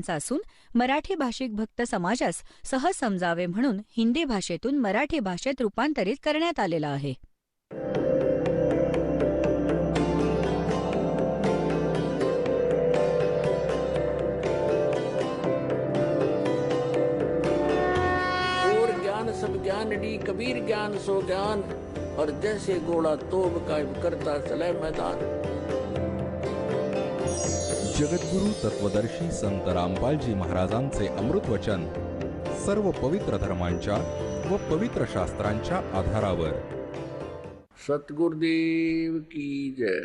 असून मराठी भाषिक भक्त समाजास सहज समजावे म्हणून हिंदी भाषेतून मराठी भाषेत रूपांतरित करण्यात आलेला आहे. सब ज्ञान डी कबीर ज्ञान सो ज्ञान और जैसे घोड़ा तोब कायम करता चले मैदान. जगद्गुरु तत्वदर्शी संत रामपालजी महाराजांचे अमृत वचन सर्व पवित्र धर्मांच्या व पवित्र शास्त्रांच्या आधारावर. सतगुरुदेव की जय.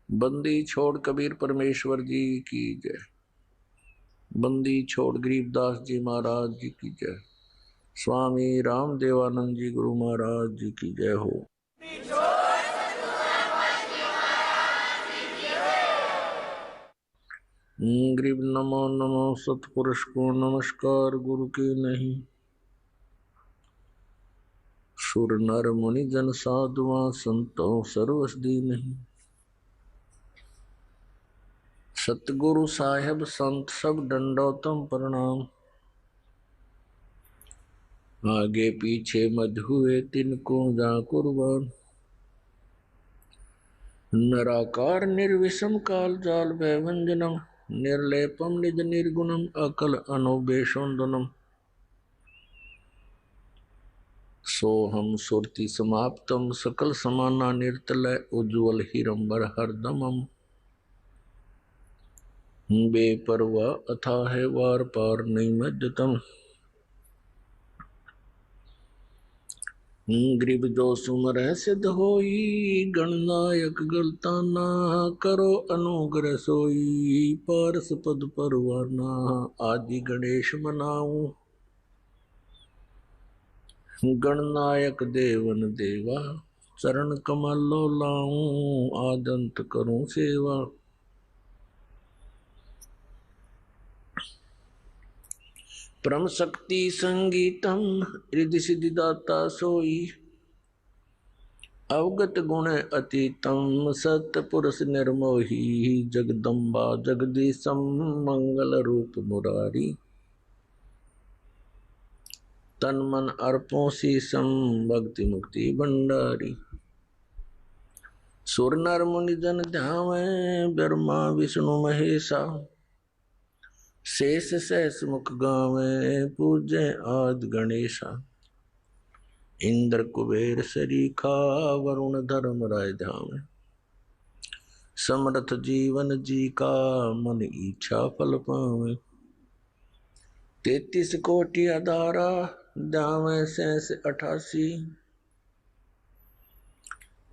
बंदी छोड़ कबीर परमेश्वर जी की जय. बंदी छोड़ गरीबदास जी महाराज जी की जय. स्वामी रामदेवानंद जी गुरु महाराज जी की जय हो. गरीब नमो नमो सतपुरुष को नमस्कार गुरु के नहीं. सुर नर मुनि जन साधुआ संतों सर्वसदी नहीं. सतगुरु साहेब संत सब दंडोतम प्रणाम. आगे पीछे मध हुए तिनको जा कुर्बान. नराकार निर्विषम काल जाल भयभंजनम निर्लेपम निज निर्गुणम अकल अनुबेशोन्दनम. सोहम सुरति समाप्तम सकल समाना निर्तलय उज्ज्वल हिरंबर हरदमम. बेपरवाह अथाह है वार पार नैमद्यतम. गरीब जो सुमर सिद्ध होई गणनायक गलताना. करो अनुग्रह सोई पारस पद परवाना. आदि गणेश मनाऊं गणनायक देवन देवा. चरण कमल लो लाऊं आदंत करूं सेवा. परम शक्ति संगीतम रिद्धि सिद्धि दाता सोई. अवगत गुण अतीतम सत्य पुरुष निर्मोही. जगदम्बा जगदीशम मंगल रूप मुरारी. तन मन अर्पों शीसम भक्ति मुक्ति भंडारी. सुर नर मुनि जन ध्यावे ब्रह्मा विष्णु महेशा. शेष सहस मुख गावे पूजे आदि गणेशा. इंद्र कुबेर सरीखा वरुण धर्म राय धामे. समर्थ जीवन जी का मन इच्छा फल पावे. 33 कोटि अधारा दावे सहस 88.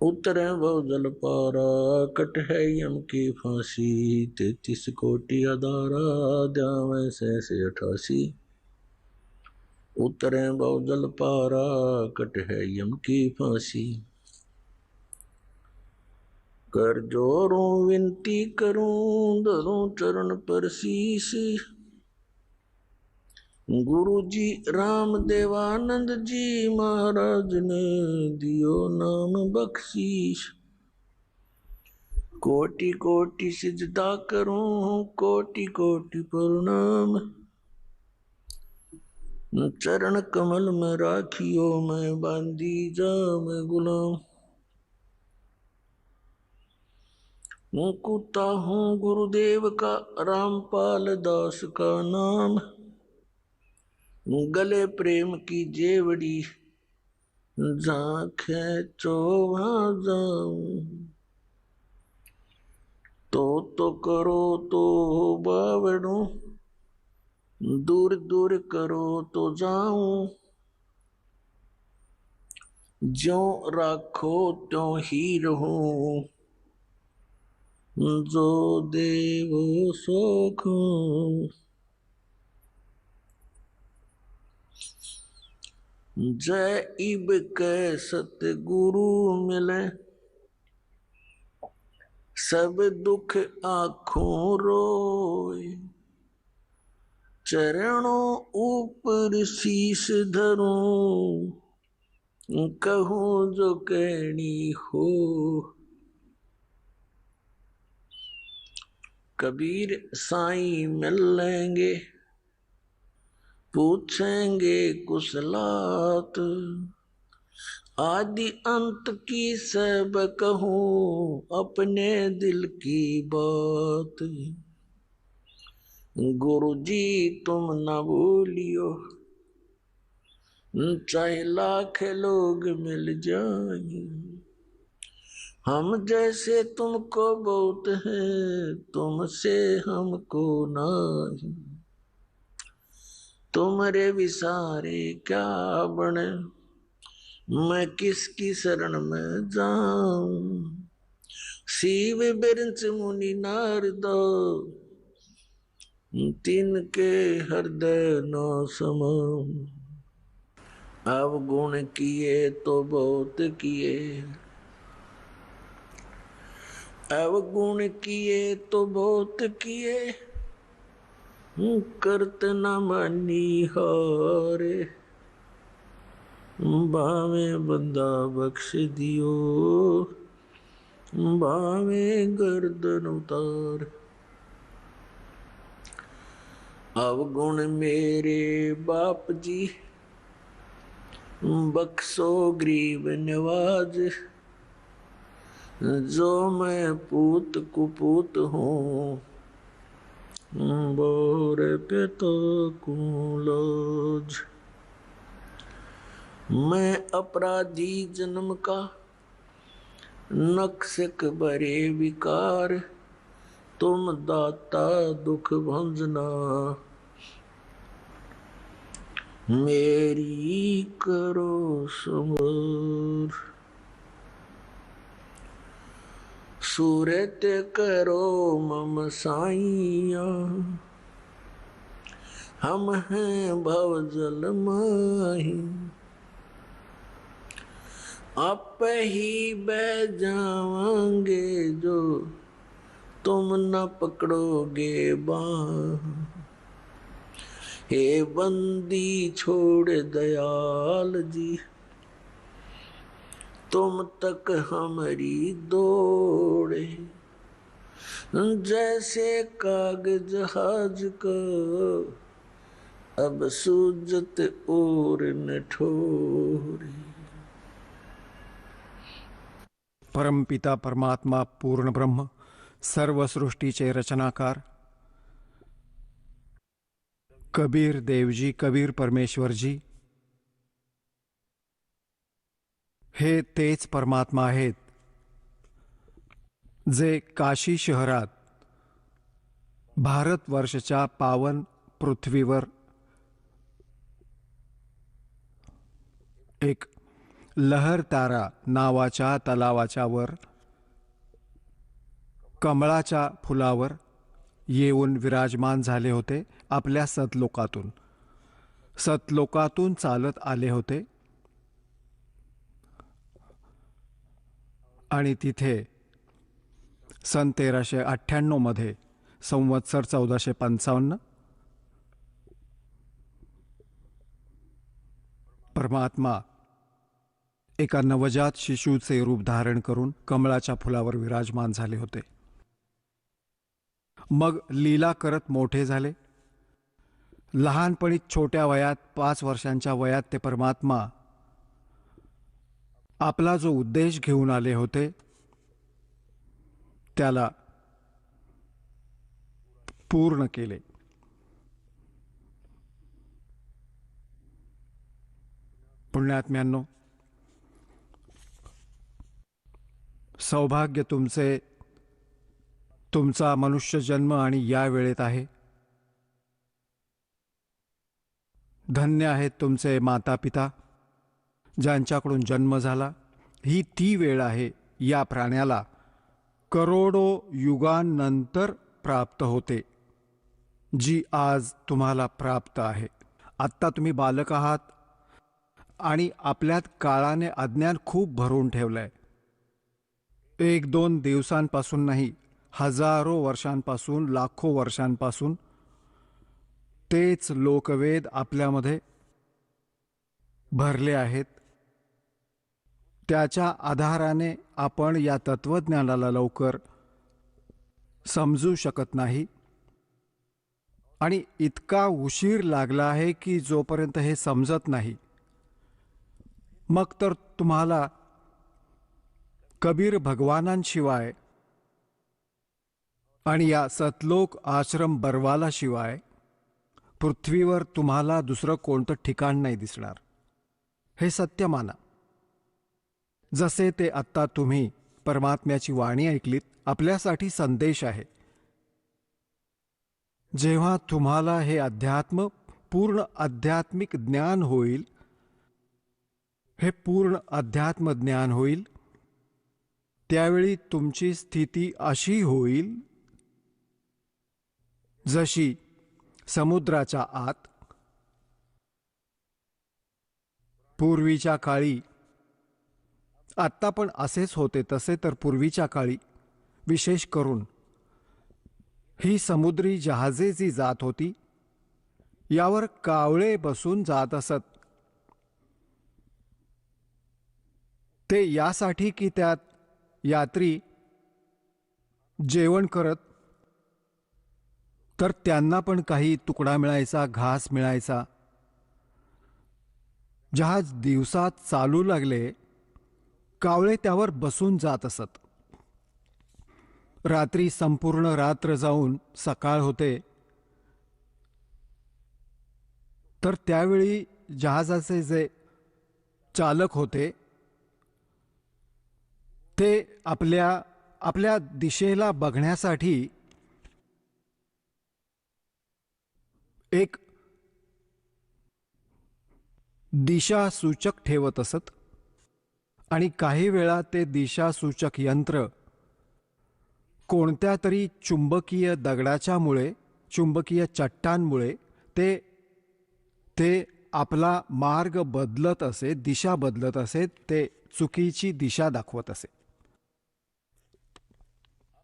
उतरे बहु जल पारा कट है यम की फांसी. 33 कोटि अधारा द्यावे सहस 88. उतरे बहु जल पारा कट है यम की फांसी. कर जोरूं विनती करूं धरूं चरण पर शीश. गुरु जी राम देवानंद जी महाराज ने दियो नाम बख्शीश. कोटि कोटि सिजदा करूं कोटि कोटि प्रणाम. चरण कमल में राखियो मैं बांधी जाम गुलाम. मुकुता हूँ गुरुदेव का रामपाल दास का नाम. गले प्रेम की जेवड़ी झांखे चोभा जाऊं. तो करो तो बावड़ू दूर दूर करो तो जाऊं. ज्यों राखो त्यों ही रहूं जो देवो सोखो. जय इब के सतगुरु मिले सब दुख आँखों रोए. चरणों ऊपर शीश धरूं कहूँ जो कहनी हो. कबीर साईं मिल लेंगे, पूछेंगे कुशलात, आदि अंत की सब कहूँ अपने दिल की बात। गुरु जी तुम न भूलियो, चाहे लाख लोग मिल जाए, हम जैसे तुमको बहुत है, तुमसे हमको नहीं। तुम्हारे विसारे क्या बने, मैं किसकी शरण में जाऊं। शिव बिरंच मुनि नारद, तिनके हृदय न समाऊं। अवगुण किए तो बहुत किए, अवगुण किए तो बहुत किए, करत न मानी हारे। भावे बंदा बख्श दियो, भावे गर्दन उतार। अवगुण मेरे बाप जी, बख्शो गरीब नवाज। जो मैं पूत कुपूत हूँ, बोर पिता को लाज। मैं अपराधी जन्म का, नक्शक भरे विकार। तुम दाता दुख भंजना, मेरी करो संभार। सूरत करो मम साइया, हम हैं भव जल माही। आप ही बह जावांगे जो, तुम न पकड़ोगे बाह। हे बंदी छोड़ दयाल जी, तुम तक हमारी दौड़े। जैसे कागज जहाज का, अब सूजत और न ठोरे। परमपिता परमात्मा पूर्ण ब्रह्म, सर्व सृष्टीचे रचनाकार कबीर देवजी, कबीर परमेश्वरजी हे तेच परमात्मा आहेत जे काशी शहरात भारतवर्षच्या पावन पृथ्वीवर एक लहरतारा नावाच्या तलावाच्या वर कमळाच्या फुलावर येऊन विराजमान झाले होते. आपल्या सतलोकातून चालत आले होते आणि तिथे सन 1398 मध्ये संवत्सर 1455 परमात्मा एका नवजात शिशूचे रूप धारण करून कमळाच्या फुलावर विराजमान झाले होते. मग लीला करत मोठे झाले. लहानपणी छोट्या वयात 5 वर्षांच्या वयात ते परमात्मा आपला जो उद्देश घेऊन आले होते त्याला पूर्ण केले. पुण्यात्म्यांनो, सौभाग्य तुमचा मनुष्य जन्म आणि या वेळेत आहे. धन्य आहेत तुमचे माता पिता ज्यांच्याकडून जन्म झाला. ही ती वेळ आहे या प्राण्याला करोडो युगांनंतर प्राप्त होते जी आज तुम्हाला प्राप्त आहे. आत्ता तुम्ही बालक आहात आणि आपल्यात काळाने अज्ञान खूप भरून ठेवलंय. 1-2 दिवसांपासून नाही, हजारो वर्षांपासून, लाखो वर्षांपासून तेच लोकवेद आपल्यामध्ये भरले आहेत. त्याच्या आधाराने आपण या तत्वज्ञानाला लवकर समजू शकत नाही आणि इतका उशीर लागला आहे की जोपर्यंत हे समजत नाही, मग तर तुम्हाला कबीर भगवानांशिवाय आणि या सतलोक आश्रम बरवाला शिवाय पृथ्वीवर तुम्हाला दुसरं कोणतं ठिकाण नाही दिसणार. हे सत्य माना. जसे ते आत्ता तुम्ही परमात्म्याची वाणी ऐकलीत, आपल्यासाठी संदेश आहे. जेव्हा तुम्हाला हे अध्यात्म पूर्ण आध्यात्मिक ज्ञान होईल, हे पूर्ण अध्यात्म ज्ञान होईल, त्यावेळी तुमची स्थिती अशी होईल जशी समुद्राच्या आत पूर्वीच्या काळी, आत्ता पण असेच होते तसे, तर पूर्वीच्या काळी विशेष करून ही समुद्री जहाजे जी जात होती, यावर कावळे बसून जात असत. ते यासाठी की त्यात यात्री जेवण करत, तर त्यांना पण काही तुकडा मिळायचा, घास मिळायचा. जहाज दिवसात चालू लागले, कावळे त्यावर बसून जात असत. रात्री संपूर्ण रात्र जाऊन सकाळ होते, तर त्यावेळी जहाजाचे जे चालक होते ते आपल्या दिशेला बघण्यासाठी एक दिशासूचक ठेवत असत आणि काही वेळा ते दिशासूचक यंत्र कोणत्या तरी चुंबकीय दगडाच्यामुळे, चुंबकीय चट्टांमुळे ते आपला मार्ग बदलत असे, दिशा बदलत असे, ते चुकीची दिशा दाखवत असे.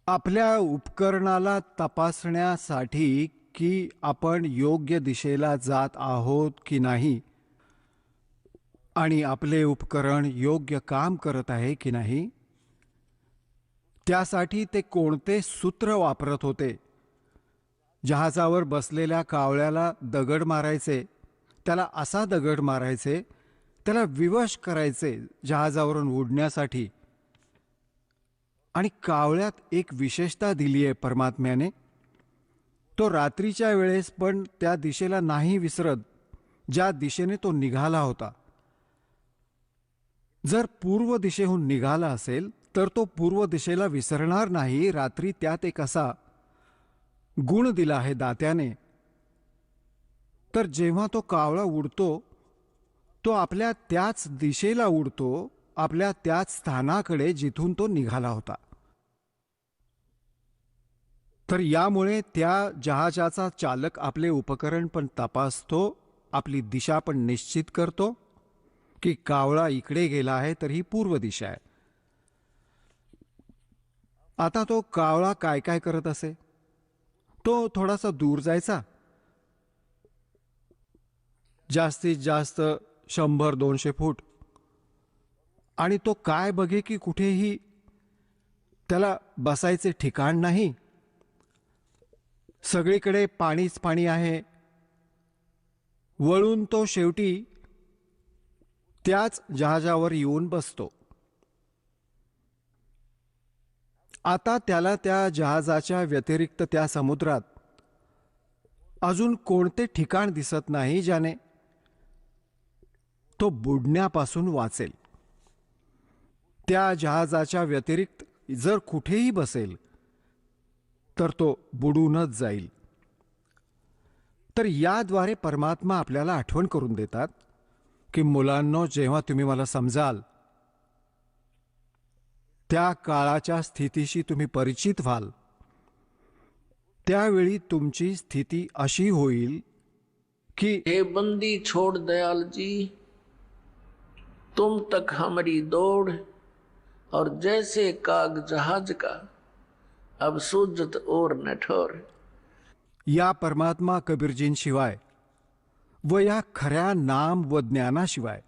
आपल्या उपकरणाला तपासण्यासाठी की आपण योग्य दिशेला जात आहोत की नाही आणि आपले उपकरण योग्य काम करत आहे की नाही, त्यासाठी ते कोणते सूत्र वापरत होते. जहाजावर बसलेल्या कावळ्याला दगड मारायचे, त्याला असा दगड मारायचे, त्याला विवश करायचे जहाजावरून उडण्यासाठी. आणि कावळ्यात एक विशेषता दिली आहे परमात्म्याने. तो रात्रीच्या वेळेस पण त्या दिशेला नाही विसरत ज्या दिशेने तो निघाला होता. जर पूर्व दिशेहून निघाला असेल तर तो पूर्व दिशेला विसरणार नाही. रात्री त्यात एक असा गुण दिला आहे दात्याने, तर जेव्हा तो कावळा उडतो, तो आपल्या त्याच दिशेला उडतो, आपल्या त्याच स्थानाकडे जिथून तो निघाला होता. तर यामुळे त्या जहाजाचा चालक आपले उपकरण पण तपासतो, आपली दिशा पण निश्चित करतो की कावळा इकडे गेला आहे तर ही पूर्व दिशा आहे. आता तो कावळा काय काय करत असे, तो थोडासा दूर जायचा, जास्तीत जास्त 100-200 फूट, आणि तो काय बघे की कुठेही त्याला बसायचे ठिकाण नाही, सगळीकडे पाणीच पाणी आहे. वळून तो शेवटी त्याच जहाजावर येऊन बसतो. आता त्याला त्या जहाजाच्या व्यतिरिक्त त्या समुद्रात अजून कोणते ठिकाण दिसत नाही ज्याने तो बुडण्यापासून वाचेल. त्या जहाजाच्या व्यतिरिक्त जर कुठेही बसेल तर तो बुडूनच जाईल. तर याद्वारे परमात्मा आपल्याला आठवण करून देतात की मुलांनो, जेव्हा तुम्ही मला समजाल, त्या काळाच्या स्थितीशी तुम्ही परिचित व्हाल, त्यावेळी तुमची स्थिती अशी होईल की हे बंदी छोड़ दयाल जी, तुम तक हमारी दौड़, और जैसे काग जहाज का अब सूझत और न ठोर. या परमात्मा कबीरजींशिवाय व या खऱ्या नाम व ज्ञानाशिवाय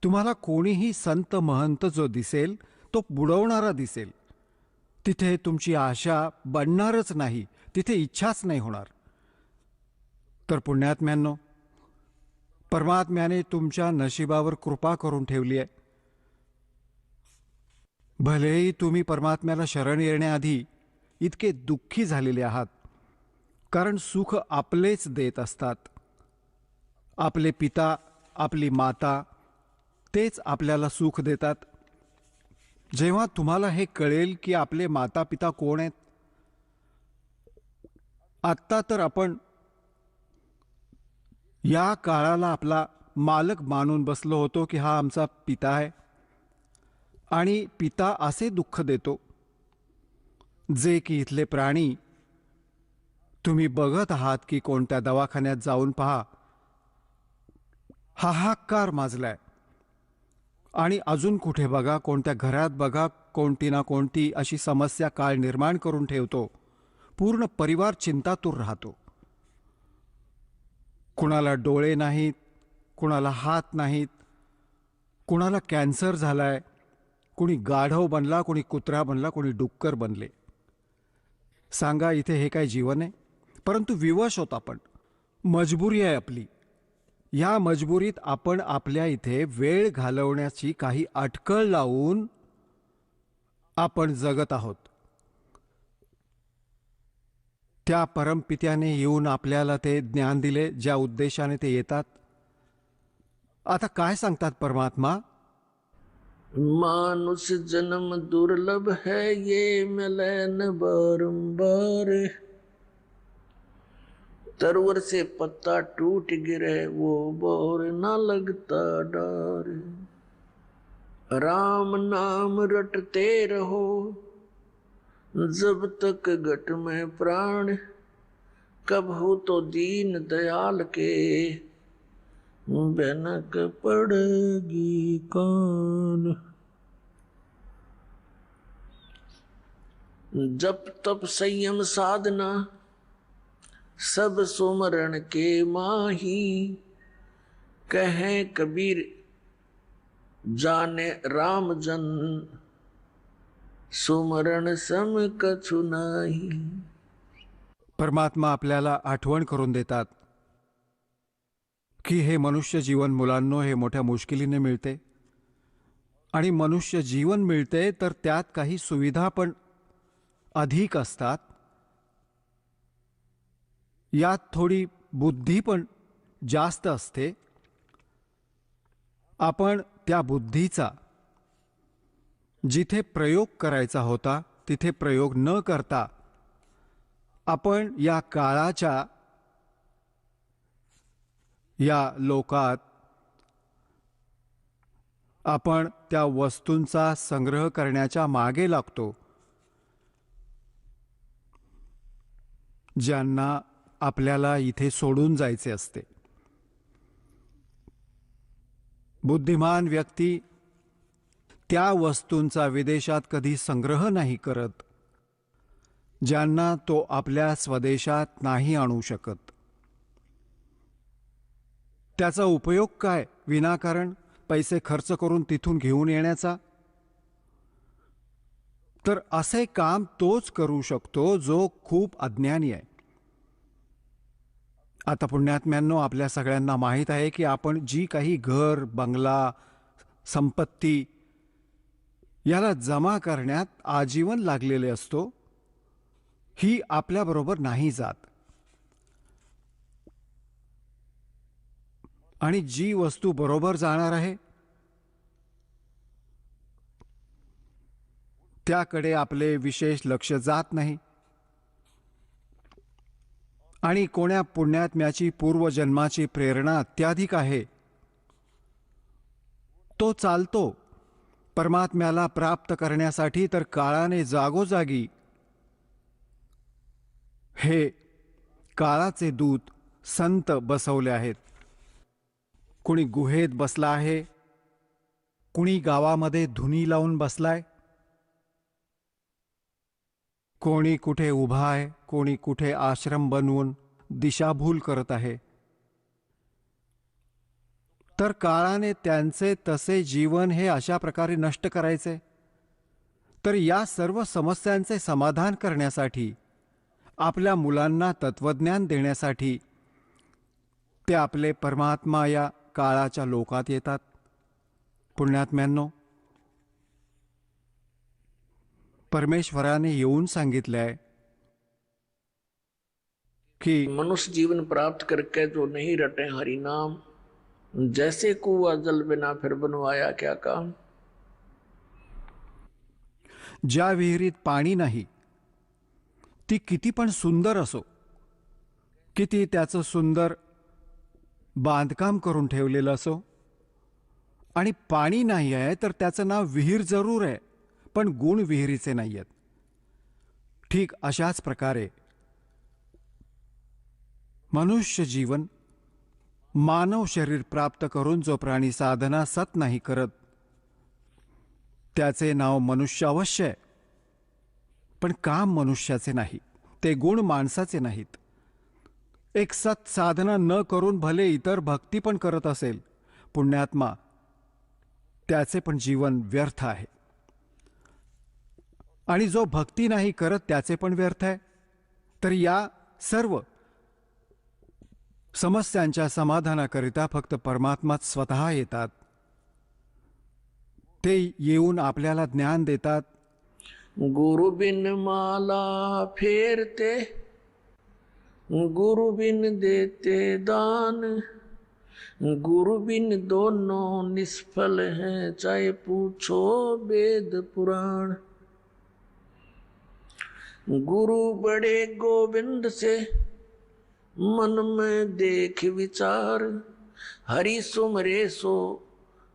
तुम्हाला कोणीही संत महंत जो दिसेल तो बुडवणारा दिसेल, तिथे तुमची आशा बनणारच नाही, तिथे इच्छाच नाही होणार. तर पुण्यात्म्यांनो, परमात्म्याने तुमच्या नशिबावर कृपा करून ठेवली आहे. भलेही तुम्ही परमात्म्याला शरण येण्याआधी इतके दुःखी झालेले आहात, कारण सुख आपलेच देत असतात. आपले पिता, आपली माता, तेच आपल्याला सुख देतात. जेव्हा तुम्हाला हे कळेल की आपले माता पिता कोण आहेत, आत्ता तर आपण या काळाला आपला मालक मानून बसलो होतो की हा आमचा पिता आहे, आणि पिता असे दुःख देतो जे की इथले प्राणी तुम्ही बघत आहात की कोणत्या दवाखान्यात जाऊन पहा, हाहाकार माजलाय. आणि अजून कुठे बघा, कोणत्या घरात बघा, कोणती ना कोणती अशी समस्या काळ निर्माण करून ठेवतो. पूर्ण परिवार चिंतातूर राहतो. कुणाला डोळे नाहीत, कुणाला हात नाहीत, कुणाला कॅन्सर झालाय, कुणी गाढव बनला, कुणी कुत्रा बनला, कुणी डुक्कर बनले. सांगा, इथे हे काय जीवन आहे? परंतु विवश होत आपण. मजबुरी आहे आपली. या मजबुरीत आपण आपल्या इथे वेळ घालवण्याची काही अटकळ लावून आपण जगत आहोत. त्या परमपित्याने येऊन आपल्याला ते ज्ञान दिले ज्या उद्देशाने ते येतात. आता काय सांगतात परमात्मा? मानुष जन्म दुर्लभ है, ये मिले न बारंबार. तरवर से पत्ता टूट गिरे, वो बोर न लगता डार. राम नाम रटते रहो, जब तक घट में प्राण. कब हो तो दीन दयाल के, भनक पड़ेगी कान. जप तप संयम साधना, सब सुमरण के माही. कहे कबीर जाने राम जन, सुमरण सम कछु नाही. परमात्मा आपल्याला आठवण करून देतात की हे मनुष्य जीवन मुलांनो, हे मोठ्या मुश्किलीने मिळते. आणि मनुष्य जीवन मिळते तर त्यात काही सुविधा पण अधिक असतात. यात थोडी बुद्धी पण जास्त असते. आपण त्या बुद्धीचा जिथे प्रयोग करायचा होता तिथे प्रयोग न करता आपण या काळाच्या या लोकात आपण त्या वस्तूंचा संग्रह करण्याच्या मागे लागतो ज्यांना आपल्याला इथे सोडून जायचे असते. बुद्धिमान व्यक्ती त्या वस्तूंचा विदेशात कधी संग्रह नाही करत ज्यांना तो आपल्या स्वदेशात नाही आणू शकत. त्याचा उपयोग काय विनाकारण पैसे खर्च करून तिथून घेऊन येण्याचा? तर असे काम तोच करू शकतो जो खूप अज्ञानी आहे. आता पुण्यात्म्यांनो, आपल्या सगळ्यांना माहीत आहे की आपण जी काही घर, बंगला, संपत्ती याला जमा करण्यात आजीवन लागलेले असतो, ही आपल्याबरोबर नाही जात. आणि जी वस्तू बरोबर जाणार आहे त्याकडे आपले विशेष लक्ष जात नाही. आणि कोण्या पुण्यात्म्याची पूर्वजन्माची प्रेरणा अत्याधिक आहे, तो चालतो परमात्म्याला प्राप्त करण्यासाठी, तर काळाने जागोजागी हे काळाचे दूत संत बसवले आहेत. कुणी गुहेत बसला आहे, कुणी गावामध्ये धुनी लावून बसलाय, कोणी कुठे उभा आहे, कोणी कुठे आश्रम बनवून दिशाभूल करत आहे. तर काळाने त्यांचे तसे जीवन हे अशा प्रकारे नष्ट करायचे, तर या सर्व समस्यांचे समाधान करण्यासाठी, आपल्या मुलांना तत्वज्ञान देण्यासाठी ते आपले परमात्मा या काळाच्या लोकात येतात. पुण्यात्म्यांनो, परमेश्वराने येऊन सांगितले आहे की मनुष्य जीवन प्राप्त करके जो नहीं रटे हरि नाम, जैसे कुआ जल बिना फिर बनवाया क्या काम. ज्या विहिरीत पाणी नाही, ती किती पण सुंदर असो, किती त्याचं सुंदर बांधकाम करून ठेवलेलं असो, आणि पाणी नाही आहे तर त्याचं नाव विहीर जरूर आहे, पण गुण विहिरीचे नाही आहेत. ठीक अशाच प्रकारे मनुष्य जीवन, मानव शरीर प्राप्त करून जो प्राणी साधना सत नाही करत, त्याचे नाव मनुष्य अवश्य आहे, पण काम मनुष्याचे नाही, ते गुण माणसाचे नाहीत. एक सत साधना न करून भले इतर भक्ती पण करत असेल पुण्यात्मा, त्याचे पण जीवन व्यर्थ आहे. आणि जो भक्ती नाही करत त्याचे पण व्यर्थ आहे. तर या सर्व समस्यांच्या समाधानाकरिता फक्त परमात्माच स्वतः येतात. ते येऊन आपल्याला ज्ञान देतात. गुरु बिन माला फेरते, गुरु बिन देते दान, गुरु बिन दोनों निष्फल हैं, चाहे पूछो वेद पुराण. गुरु बड़े गोविंद से मन में देख विचार, हरि सुमरे सो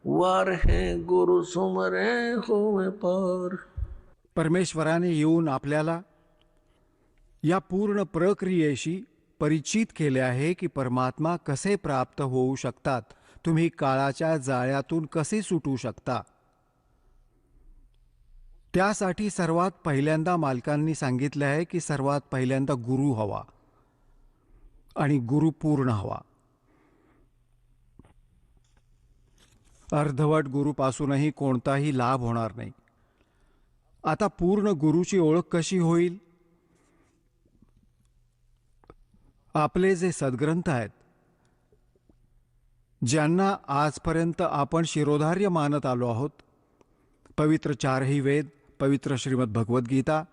वार है, गुरु सुमरे होवे पार. परमेश्वराने येऊन आपल्याला या पूर्ण प्रक्रियेशी परिचित केले आहे की परमात्मा कसे प्राप्त होऊ शकतात, तुम्ही काळाच्या जाळ्यातून कसे सुटू शकता. त्यासाठी सर्वात पहिल्यांदा मालकांनी सांगितले आहे की सर्वात पहिल्यांदा गुरु हवा, आणि गुरु पूर्ण हवा. अर्धवट गुरुपासूनही कोणताही लाभ होणार नाही. आता पूर्ण गुरुची ओळख कशी होईल? आपले जे सद्ग्रंथ आहेत, ज्यांना आजपर्यंत आपण शिरोधार्य मानत आलो आहोत, पवित्र चारही वेद, पवित्र श्रीमद भगवद्गीता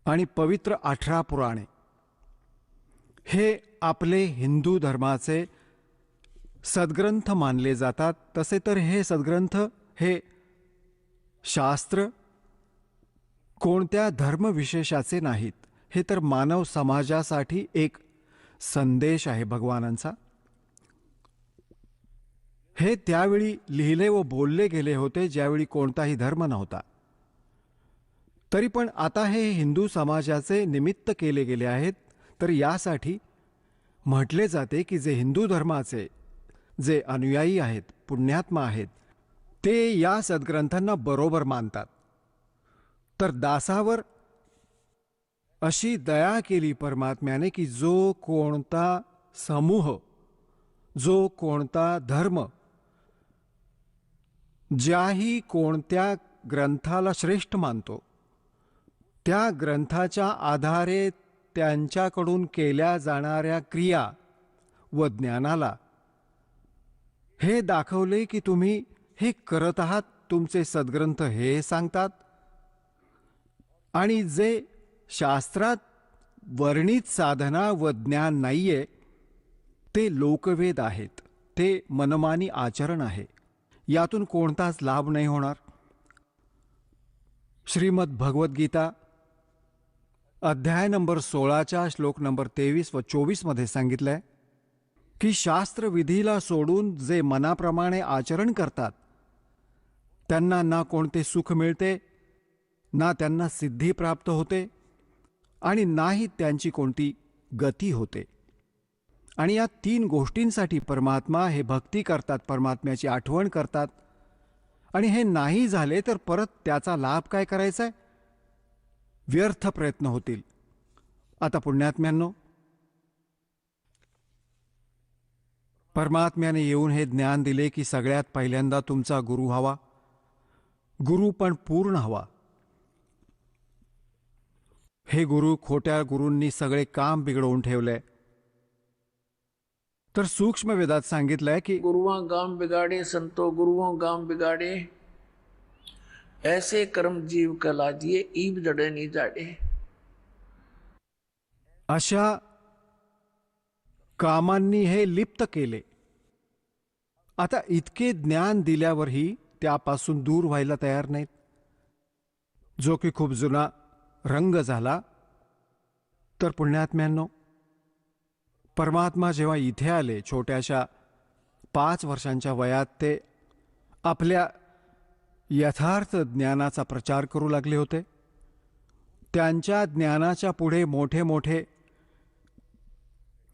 आणि पवित्र 18 पुराणे, हे आपले हिंदू धर्माचे सद्ग्रंथ मानले जातात. तसे तर हे सद्ग्रंथ, हे शास्त्र कोणत्या धर्मविशेषाचे नाहीत. हे तर मानव समाजासाठी एक संदेश आहे भगवानांचा. हे त्यावेळी लिहिले व बोलले गेले होते ज्यावेळी कोणताही धर्म नव्हता. तरी पण आता हे हिंदू समाजाचे निमित्त केले गेले आहेत. तर यासाठी म्हटले जाते की जे हिंदू धर्माचे जे अनुयायी आहेत, पुण्यात्मा आहेत, ते या सद्ग्रंथांना बरोबर मानतात. तर दासावर अशी दया केली परमात्म्याने की जो कोणता समूह, जो कोणता धर्म ज्याही कोणत्या ग्रंथाला श्रेष्ठ मानतो, त्या ग्रंथाच्या आधारे त्यांच्याकडून केल्या जाणाऱ्या क्रिया व ज्ञानाला हे दाखवले की तुम्ही हे करत आहात, तुमचे सद्ग्रंथ हे सांगतात. आणि जे शास्त्रात वर्णित साधना व ज्ञान नाहीये, ते लोकवेद आहेत, ते मनमानी आचरण आहे. यातून कोणताच लाभ नाही होणार. श्रीमद भगवद्गीता अध्याय नंबर 16 श्लोक नंबर 23 व 24 मध्ये सांगितलंय की शास्त्रविधीला सोडून जे मनाप्रमाणे आचरण करतात, त्यांना ना कोणते सुख मिळते, ना त्यांना सिद्धी प्राप्त होते, आणि नाही त्यांची कोणती गती होते. आणि या 3 गोष्टींसाठी परमात्मा हे भक्ती करतात, परमात्म्याची आठवण करतात. आणि हे नाही झाले तर परत त्याचा लाभ काय करायचा आहे? व्यर्थ प्रयत्न होतील. आता पुण्यात्म्यांनो, परमात्म्याने येऊन हे ज्ञान दिले की सगळ्यात पहिल्यांदा तुमचा गुरु हवा. गुरु पण पूर्ण हवा. हे गुरु खोट्या गुरूंनी सगळे काम बिघडवून ठेवले. तर सूक्ष्म वेदात सांगितलंय की गुरुओं काम बिगाड़े, संतो गुरुओं काम बिगाड़े, ऐसे कर्म जीव कला दिए, ईब जड़े नहीं जाड़े. अशा कामांनी हे लिप्त केले. आता इतके ज्ञान दिल्यावरही त्यापासून दूर व्हायला तयार नाहीत, जो की खूप जुना रंग झाला. तर पुण्यात्म्यांनो, परमात्मा जेव्हा इथे आले छोट्याशा 5 वर्षांच्या वयात, ते आपल्या यथार्थ ज्ञानाचा प्रचार करू लागले होते. त्यांच्या ज्ञानाच्या पुढे मोठे मोठे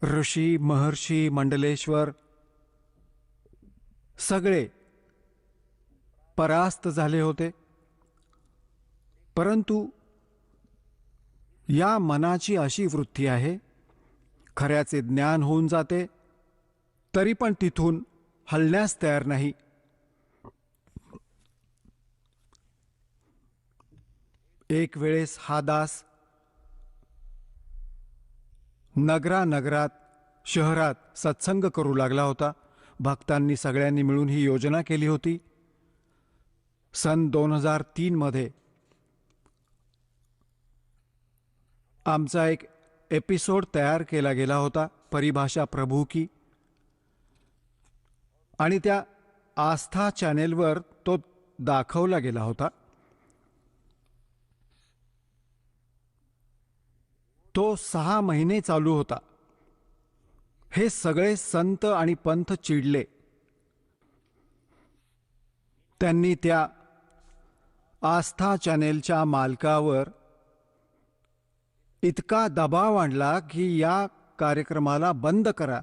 ऋषी, महर्षी, मंडलेश्वर सगळे परास्त झाले होते. परंतु या मनाची अशी वृत्ती आहे, खऱ्याचे ज्ञान होऊन जाते तरी पण तिथून हलण्यास तयार नाही. एक वेळेस हा दास नगरात शहरात सत्संग करू लागला होता. भक्तांनी सगळ्यांनी मिळून ही योजना केली होती. सन 2003 मध्ये आमचा एक एपिसोड तयार केला गेला होता, परिभाषा प्रभू की, आणि त्या आस्था चॅनेलवर तो दाखवला गेला होता. तो 6 महिने चालू होता. हे सगळे संत आणि पंथ चिडले. त्यांनी त्या आस्था चॅनेलच्या मालकावर इतका दबाव आणला की या कार्यक्रमाला बंद करा,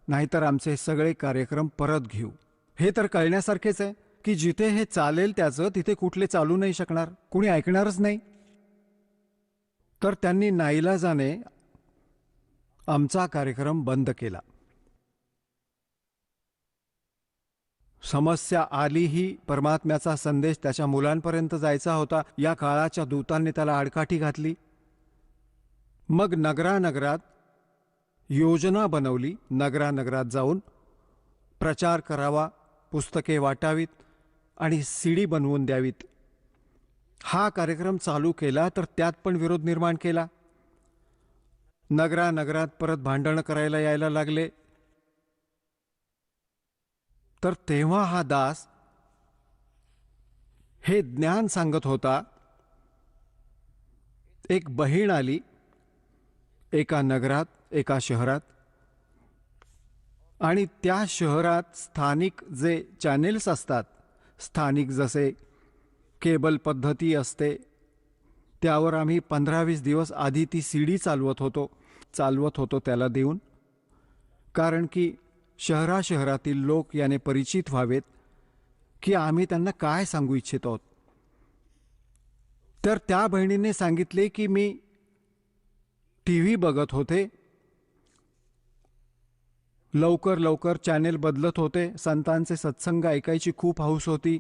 नाहीतर आमचे सगळे कार्यक्रम परत घेऊ. हे तर कळण्यासारखेच आहे की जिथे हे चालेल त्याचं तिथे कुठले चालू नाही शकणार, कुणी ऐकणारच नाही. तर त्यांनी नाईलाजाने आमचा कार्यक्रम बंद केला. समस्या आली ही परमात्म्याचा संदेश त्याच्या मुलांपर्यंत जायचा होता. या काळाच्या दूतांनी त्याला आडकाठी घातली. मग नगरात योजना बनवली. नगरात जाऊन प्रचार करावा, पुस्तके वाटावीत आणि सीडी बनवून द्यावीत. हा कार्यक्रम चालू केला तर त्यात पण विरोध निर्माण केला. नगरात परत भांडणं करायला यायला लागले. तर तेव्हा हा दास हे ज्ञान सांगत होता. एक बहीण आली एका नगरात, एका शहरात, आणि त्या शहरात स्थानिक जे चॅनेल्स असतात, स्थानिक जसे केबल पद्धती असते, त्यावर आम्ही 15-20 दिवस आधी ती सीडी चालवत होतो त्याला देऊन, कारण की शहरातील लोक याने परिचित व्हावेत की आम्ही त्यांना काय सांगू इच्छित आहोत. तर त्या बहिणीने सांगितले की मी टीव्ही बघत होते, लवकर चॅनेल बदलत होते, संतांचे सत्संग ऐकायची खूप हौस होती.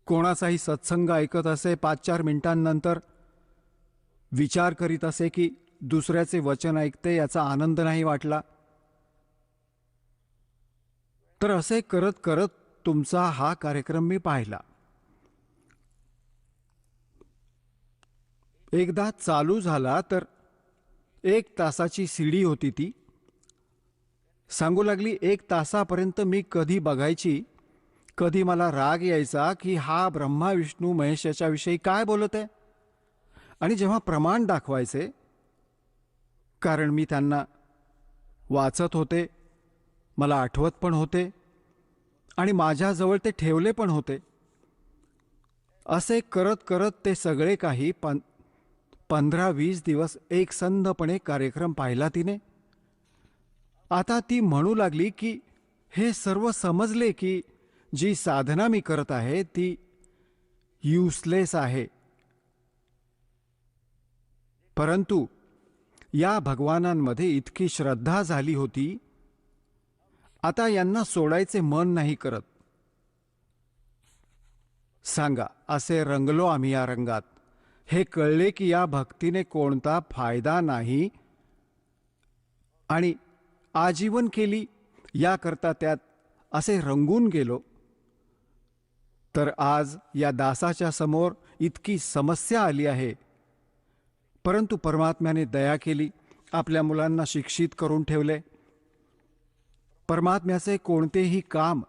कोणाचाही सत्संग ऐकत असे, 5-4 मिनिटांनंतर विचार करीत असे की दुसऱ्याचे वचन ऐकते, याचा आनंद नाही वाटला. तर असे करत करत तुमचा हा कार्यक्रम मी पाहिला. एकदा चालू झाला तर 1 तासाची सीडी होती. ती सांगू लागली 1 तासापर्यंत मी कधी बघायची, कधी मला राग यायचा की हा ब्रह्मा विष्णू महेशाच्या विषयी काय बोलत आहे. आणि जेव्हा प्रमाण दाखवायचे, कारण मी त्यांना वाचत होते, मला आठवत पण होते आणि माझ्याजवळ ते ठेवले पण होते, असे करत करत ते सगळे काही 15-20 दिवस एकसंधपणे कार्यक्रम पाहिला तिने. आता ती म्हणू लागली की हे सर्व समजले की जी साधना मी करत आहे ती युजलेस आहे, परंतु या भगवानांमध्ये इतकी श्रद्धा झाली होती, आता यांना सोडायचे मन नाही करत. सांगा, असे रंगलो आम्ही या रंगात. हे कळले की या भक्तीने कोणता फायदा नाही आणि आजीवन केली याकरता त्यात असे रंगून गेलो, तर आज या दासाच्या समोर इतकी समस्या आली आहे. परंतु परमात्म्याने दया केली, आपल्या मुलांना शिक्षित करून ठेवले. परमात्म्याचे कोणतेही काम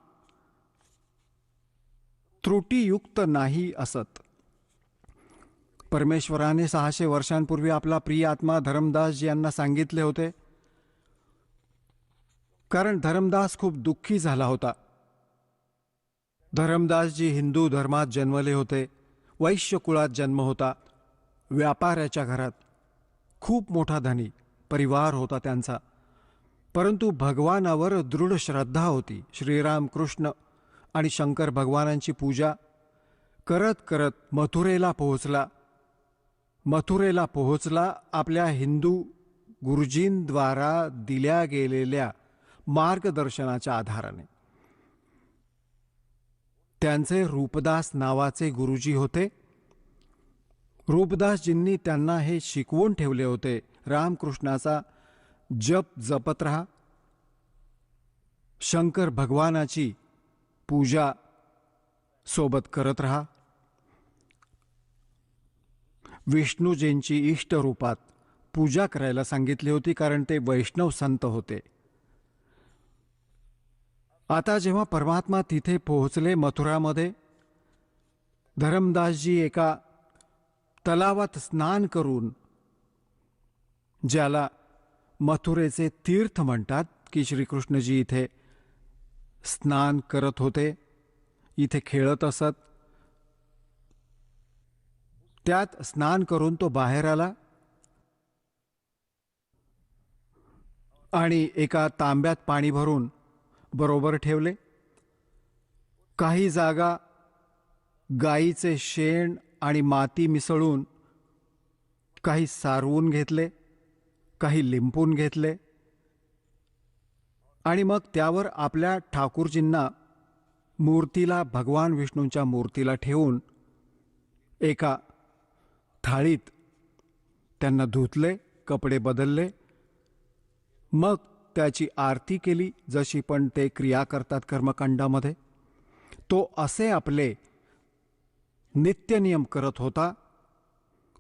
त्रुटीयुक्त नाही असत. परमेश्वराने 600 वर्षांपूर्वी आपला प्रिय आत्मा धर्मदासजी यांना सांगितले होते, कारण धर्मदास खूप दुःखी झाला होता. धर्मदासजी हिंदू धर्मात जन्मले होते. वैश्य कुळात जन्म होता. व्यापाऱ्याच्या घरात खूप मोठा धनी परिवार होता त्यांचा. परंतु भगवानावर दृढ श्रद्धा होती. श्रीराम कृष्ण आणि शंकर भगवानांची पूजा करत करत मथुरेला पोहोचला आपल्या हिंदू गुरुजींद्वारा दिल्या गेलेल्या मार्गदर्शनाच्या आधाराने. त्यांचे रूपदास नावाचे गुरुजी होते. रूपदासजींनी त्यांना हे शिकवून ठेवले होते, रामकृष्णाचा जप जपत राहा, शंकर भगवानाची पूजा सोबत करत राहा, विष्णूजींची इष्ट रूपात पूजा करायला सांगितली होती, कारण ते वैष्णव संत होते. आता जेव्हा परमात्मा तिथे पोहोचले मथुरामध्ये, धर्मदासजी एका तलावात स्नान करून, ज्याला मथुरेचे तीर्थ म्हणतात, की श्रीकृष्णजी इथे स्नान करत होते, इथे खेळत असत. त्यात स्नान करून तो बाहेर आला आणि एका तांब्यात पाणी भरून बरोबर ठेवले. काही जागा गाईचे शेण आणि माती मिसळून काही सारवून घेतले, काही लिंपून घेतले आणि मग त्यावर आपल्या ठाकूरजींना मूर्तीला, भगवान विष्णूंच्या मूर्तीला ठेवून एका थाळीत त्यांना धुतले, कपडे बदलले, मग त्याची आरती केली, जशी पण ते क्रिया करतात कर्मकांडामध्ये. तो असे आपले नित्यनियम करत होता.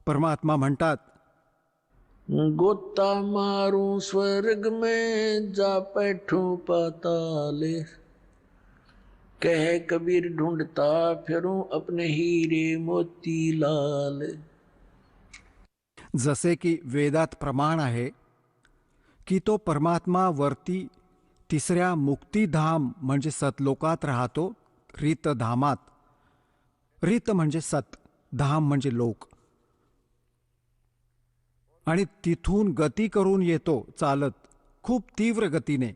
परमात्मा म्हणतात, गोता मारू स्वर्ग में जा बैठूं पाताले, कह कबीर ढूंढता फिरूं अपने हीरे मोती लाल. जसे की वेदात प्रमाण आहे की तो परमात्मा वरती तिसऱ्या मुक्तिधाम म्हणजे सतलोकात राहतो, रितधामात. रित म्हणजे सत, धाम म्हणजे लोक, आणि तिथून गती करून येतो चालत, खूप तीव्र गतीने,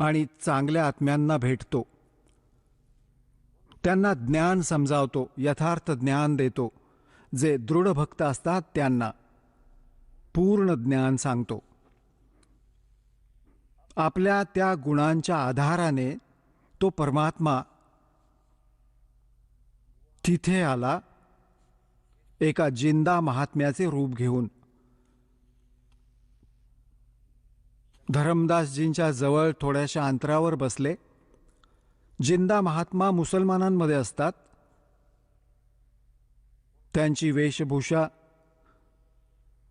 आणि चांगल्या आत्म्यांना भेटतो, त्यांना ज्ञान समजावतो, यथार्थ ज्ञान देतो. जे दृढ भक्त असतात त्यांना पूर्ण ज्ञान सांगतो. आपल्या त्या गुणांच्या आधाराने तो परमात्मा तिथे आला, एका जिंदा महात्म्याचे रूप घेऊन. धर्मदासजींच्या जवळ थोड्याशा अंतरावर बसले. जिंदा महात्मा मुसलमानांमध्ये असतात. त्यांची वेशभूषा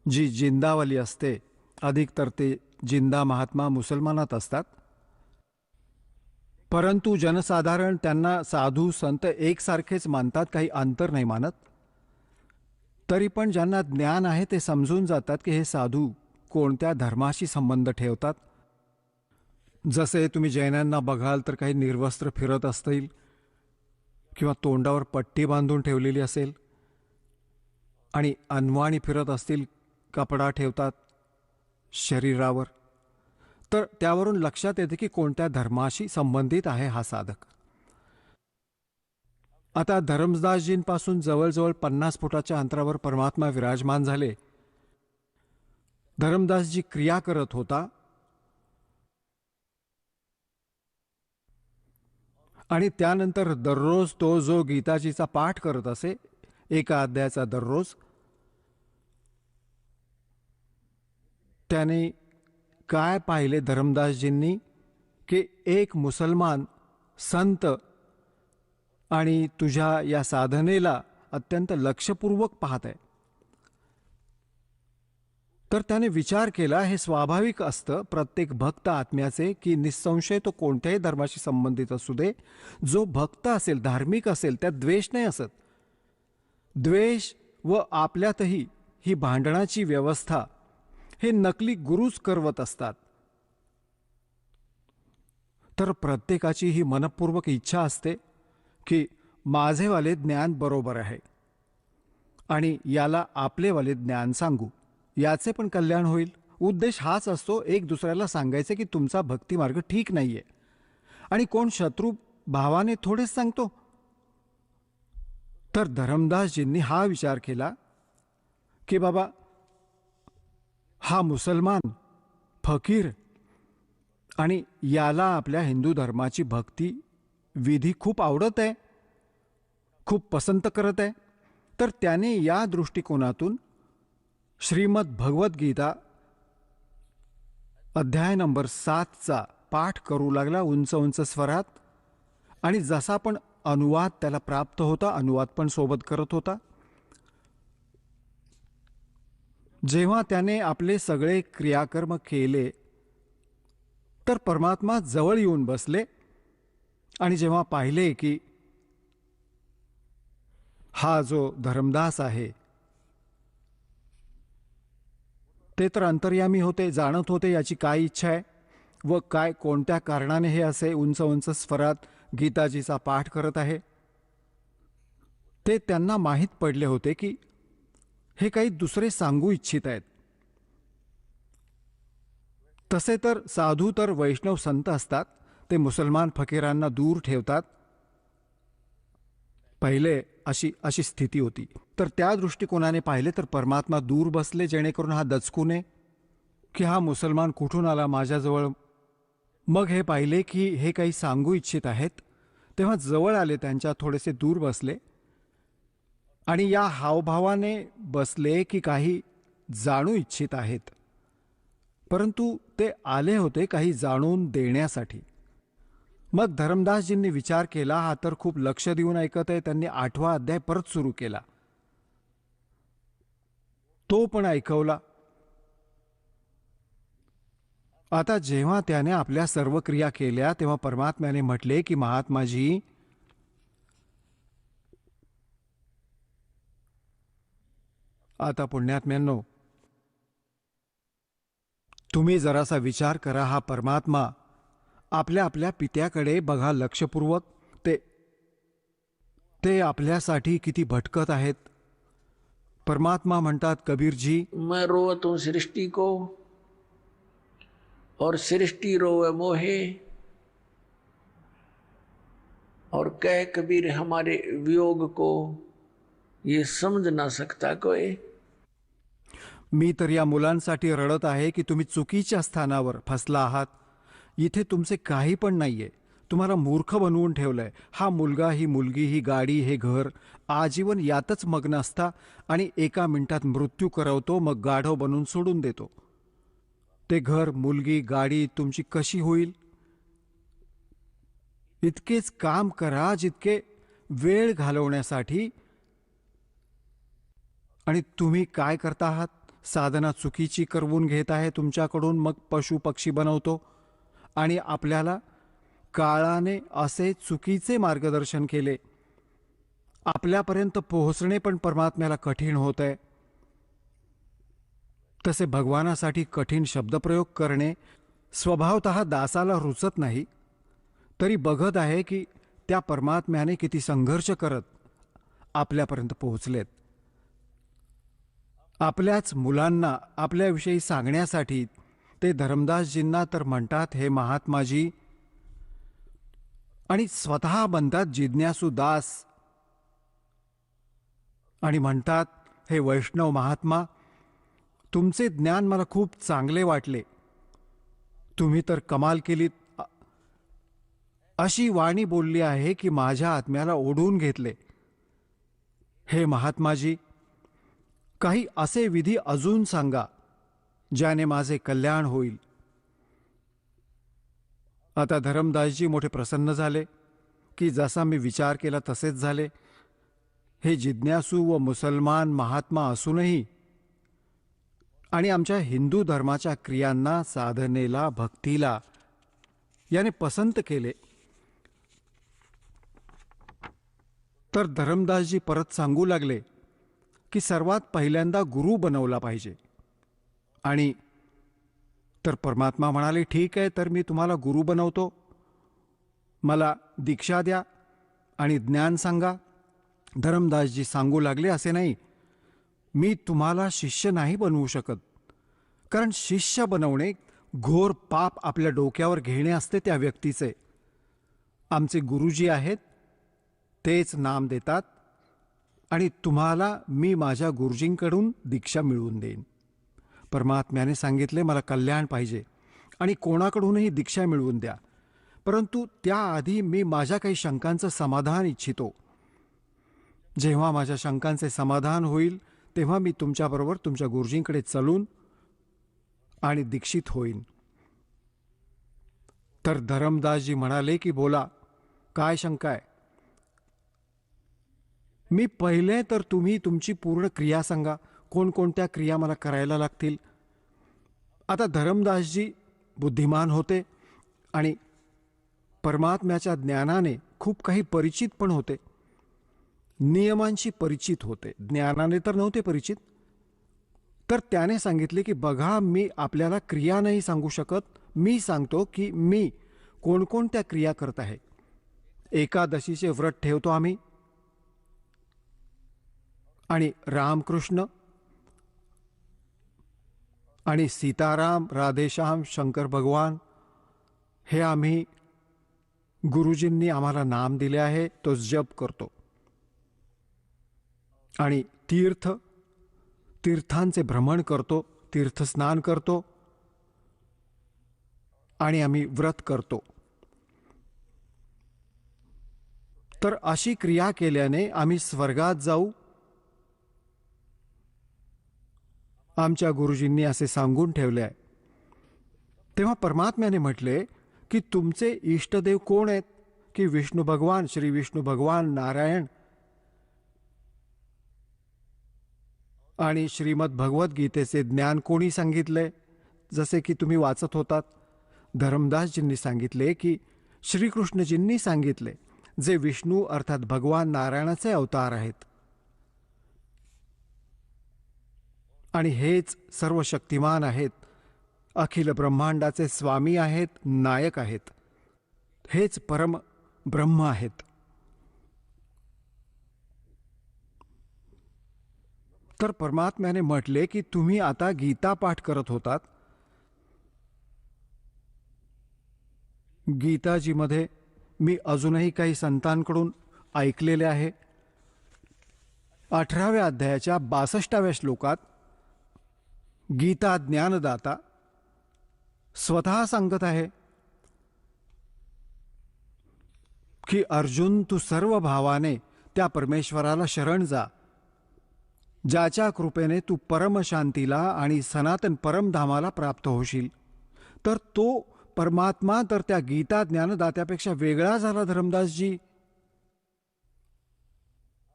जी जिंदावाली असते, अधिकतर ते जिंदा महात्मा मुसलमानात असतात. परंतु जनसाधारण त्यांना साधू संत एकसारखेच मानतात, काही अंतर नाही मानत. तरी पण ज्यांना ज्ञान आहे ते समजून जातात की हे साधू कोणत्या धर्माशी संबंध ठेवतात. जसे तुम्ही जैनांना बघाल तर काही निर्वस्त्र फिरत असतील किंवा तोंडावर पट्टी बांधून ठेवलेली असेल, आणि अनवाणी फिरत असतील, कपडा ठेवतात शरीरावर, तर त्यावरून लक्षात येते की कोणत्या धर्माशी संबंधित आहे हा साधक. आता धर्मदासजींपासून जवळजवळ 50 फुटाच्या अंतरावर परमात्मा विराजमान झाले. धर्मदासजी क्रिया करत होता आणि त्यानंतर दररोज तो जो गीताजीचा पाठ करत असे, एका अध्यायाचा दररोज, त्याने काय पाहिले धर्मदासजींनी की एक मुसलमान संत आणि तुझ्या या साधनेला अत्यंत लक्षपूर्वक पाहत आहे. तर त्याने विचार केला, हे स्वाभाविक असतं प्रत्येक भक्त आत्म्याचे की निसंशय तो कोणत्याही धर्माशी संबंधित असू दे, जो भक्त असेल, धार्मिक असेल, त्यात द्वेष नाही असत. द्वेष व आपल्यातही ही भांडणाची व्यवस्था हे नकली गुरुच करवत असतात. तर प्रत्येकाची ही मनपूर्वक इच्छा असते की माझेवाले ज्ञान बरोबर आहे आणि याला आपलेवाले ज्ञान सांगू, याचे पण कल्याण होईल. उद्देश हाच असतो, एक दुसऱ्याला सांगायचे की तुमचा भक्तिमार्ग ठीक नाहीये. आणि कोण शत्रू भावाने थोडेच सांगतो. तर धर्मदासजींनी हा विचार केला की बाबा, हा मुसलमान फकीर आणि याला आपल्या हिंदू धर्माची भक्ती विधी खूप आवडत आहे, खूप पसंत करत आहे. तर त्याने या दृष्टिकोनातून श्रीमद भगवद्गीता अध्याय नंबर 7चा पाठ करू लागला उंच उंच स्वरात. आणि जसा पण अनुवाद त्याला प्राप्त होता, अनुवाद पण सोबत करत होता. जेव्हा त्याने आपले सगळे क्रियाकर्म केले तर परमात्मा जवळ येऊन बसले. आणि जेव्हा पाहिले की हा जो धर्मदास आहे ते तर अंतर्यामी होते, जाणत होते याची काय इच्छा आहे व काय कोणत्या कारणाने हे असे उंच उंच स्वरात गीताजीचा पाठ करत आहे, ते त्यांना माहीत पडले होते की हे काही दुसरे सांगू इच्छित आहेत. तसे तर साधू तर वैष्णव संत असतात, ते मुसलमान फकीरांना दूर ठेवतात. पहिले अशी स्थिती होती. तर त्या दृष्टिकोनाने पाहिले तर परमात्मा दूर बसले, जेणेकरून हा दचकू नये की हा मुसलमान कुठून आला माझ्याजवळ. मग हे पाहिले की हे काही सांगू इच्छित आहेत, तेव्हा जवळ आले, त्यांच्या थोडेसे दूर बसले आणि या हावभावाने बसले की काही जाणू इच्छित आहेत. परंतु ते आले होते काही जाणून देण्यासाठी. मग धर्मदासजींनी विचार केला, हा तर खूप लक्ष देऊन ऐकत आहे. त्यांनी 8वा अध्याय परत सुरू केला, तो पण ऐकवला. आता जेव्हा त्याने आपल्या सर्व क्रिया केल्या तेव्हा परमात्म्याने म्हटले की महात्माजी, आता पुण्यात्म्यांनो, तुम्ही जरासा विचार करा. हा परमात्मा आपल्या आपल्या पित्याकडे बघा लक्षपूर्वक. ते आपल्यासाठी किती भटकत आहेत. परमात्मा म्हणतात, कबीरजी, मैं रोवत हूँ सृष्टि को और सृष्टि रोवे मोहे, और कह कबीर हमारे वियोग को ये समझ ना सकता कोई. मी तर या मुलांसाठी रडत आहे की तुम्ही चुकीच्या स्थानावर फसला आहात. इथे तुमचे काही पण नाहीये. तुम्हाला मूर्ख बनवून ठेवलंय. हा मुलगा, ही मुलगी, ही गाडी, हे घर, आजीवन यातच मग्न असता आणि एका मिनिटात मृत्यू करवतो, मग गाढव बनवून सोडून देतो. ते घर, मुलगी, गाडी तुमची कशी होईल? इतकेच काम करा जितके वेळ घालवण्यासाठी. आणि तुम्ही काय करता आहात? साधना चुकीची करवून घेत आहे तुमच्याकडून, मग पशु पक्षी बनवतो. आणि आपल्याला काळाने असे चुकीचे मार्गदर्शन केले, आपल्यापर्यंत पोहोचणे पण परमात्म्याला कठीण होत आहे. तसे भगवानासाठी कठीण शब्दप्रयोग करणे स्वभावतः दासाला रुचत नाही. तरी बघत आहे की त्या परमात्म्याने किती संघर्ष करत आपल्यापर्यंत पोहोचलेत. आपल्याच मुलांना आपल्याविषयी सांगण्यासाठी ते धर्मदासजींना तर म्हणतात, हे महात्माजी, आणि स्वतः बनतात जिज्ञासू दास आणि म्हणतात, हे वैष्णव महात्मा, तुमचे ज्ञान मला खूप चांगले वाटले. तुम्ही तर कमाल केलीत. अशी वाणी बोलली आहे की माझ्या आत्म्याला ओढून घेतले. हे महात्माजी, काही असे विधी अजून सांगा ज्याने माझे कल्याण होईल. आता धरमदासजी मोठे प्रसन्न झाले की जसा मी विचार केला तसेच झाले. हे जिज्ञासू व मुसलमान महात्मा असूनही आणि आमच्या हिंदू धर्माच्या क्रियांना, साधनेला, भक्तीला याने पसंत केले. तर धरमदासजी परत सांगू लागले की सर्वात पहिल्यांदा गुरु बनवला पाहिजे. आणि तर परमात्मा म्हणाले, ठीक आहे, तर मी तुम्हाला गुरु बनवतो. मला दीक्षा द्या आणि ज्ञान सांगा. धरमदासजी सांगू लागले, असे नाही, मी तुम्हाला शिष्य नाही बनवू शकत, कारण शिष्य बनवणे घोर पाप आपल्या डोक्यावर घेणे असते त्या व्यक्तीचे. आमचे गुरुजी आहेत, तेच नाम देतात आणि तुम्हाला मी माझ्या गुरुजींकडून दीक्षा मिळवून देईन. परमात्म्याने सांगितले, मला कल्याण पाहिजे आणि कोणाकडूनही दीक्षा मिळवून द्या, परंतु त्याआधी मी माझ्या काही शंकांचं समाधान इच्छितो. जेव्हा माझ्या शंकांचे समाधान होईल तेव्हा मी तुमच्याबरोबर तुमच्या गुरुजींकडे चलून आणि दीक्षित होईन. तर धरमदासजी म्हणाले की बोला, काय शंका आहे? मी पहिले तर तुम्ही तुमची पूर्ण क्रिया सांगा, कोणकोणत्या क्रिया मला करायला लागतील. आता धरमदासजी बुद्धिमान होते आणि परमात्म्याच्या ज्ञानाने खूप काही परिचित पण होते, नियमांशी परिचित होते, ज्ञानाने तर नव्हते परिचित. तर त्याने सांगितले की बघा, मी आपल्याला क्रिया नाही सांगू शकत, मी सांगतो की मी कोणकोणत्या क्रिया करत आहे. एकादशीचे व्रत ठेवतो आम्ही, आणि रामकृष्ण आणि सीताराम, राधेश्याम, शंकर भगवान हे आम्ही गुरुजींनी आम्हाला नाम दिले आहे, तो जप करतो. आणि तीर्थांचे भ्रमण करतो, तीर्थस्नान करतो आणि आम्ही व्रत करतो. तर अशी क्रिया केल्याने आम्ही स्वर्गात जाऊ, आमच्या गुरुजींनी असे सांगून ठेवले आहे. तेव्हा परमात्म्याने म्हटले की तुमचे इष्टदेव कोण आहेत? की विष्णू भगवान, श्री विष्णू भगवान, नारायण. आणि श्रीमद भगवद्गीतेचे ज्ञान कोणी सांगितले? जसे की तुम्ही वाचत होतात, धर्मदासजींनी सांगितले की श्रीकृष्णजींनी सांगितले, जे विष्णू अर्थात भगवान नारायणाचे अवतार आहेत. आणि हेच सर्व शक्तिमान आहेत, अखिल ब्रह्मांडाचे स्वामी आहेत, नायक आहेत, हेच परम ब्रह्म आहेत. तर परमात्म्याने म्हटले की तुम्ही आता गीता पाठ करत होतात. गीताजीमध्ये मी अजूनही काही संतांकडून ऐकलेले आहे. 18व्या अध्यायाच्या 62व्या श्लोकात गीता ज्ञानदाता स्वतः सांगत आहे की अर्जुन, तू सर्व भावाने त्या परमेश्वराला शरण जा, ज्याच्या कृपेने तू परमशांतीला आणि सनातन परमधामाला प्राप्त होशील. तर तो परमात्मा तर त्या गीता ज्ञानदात्यापेक्षा वेगळा झाला धरमदासजी.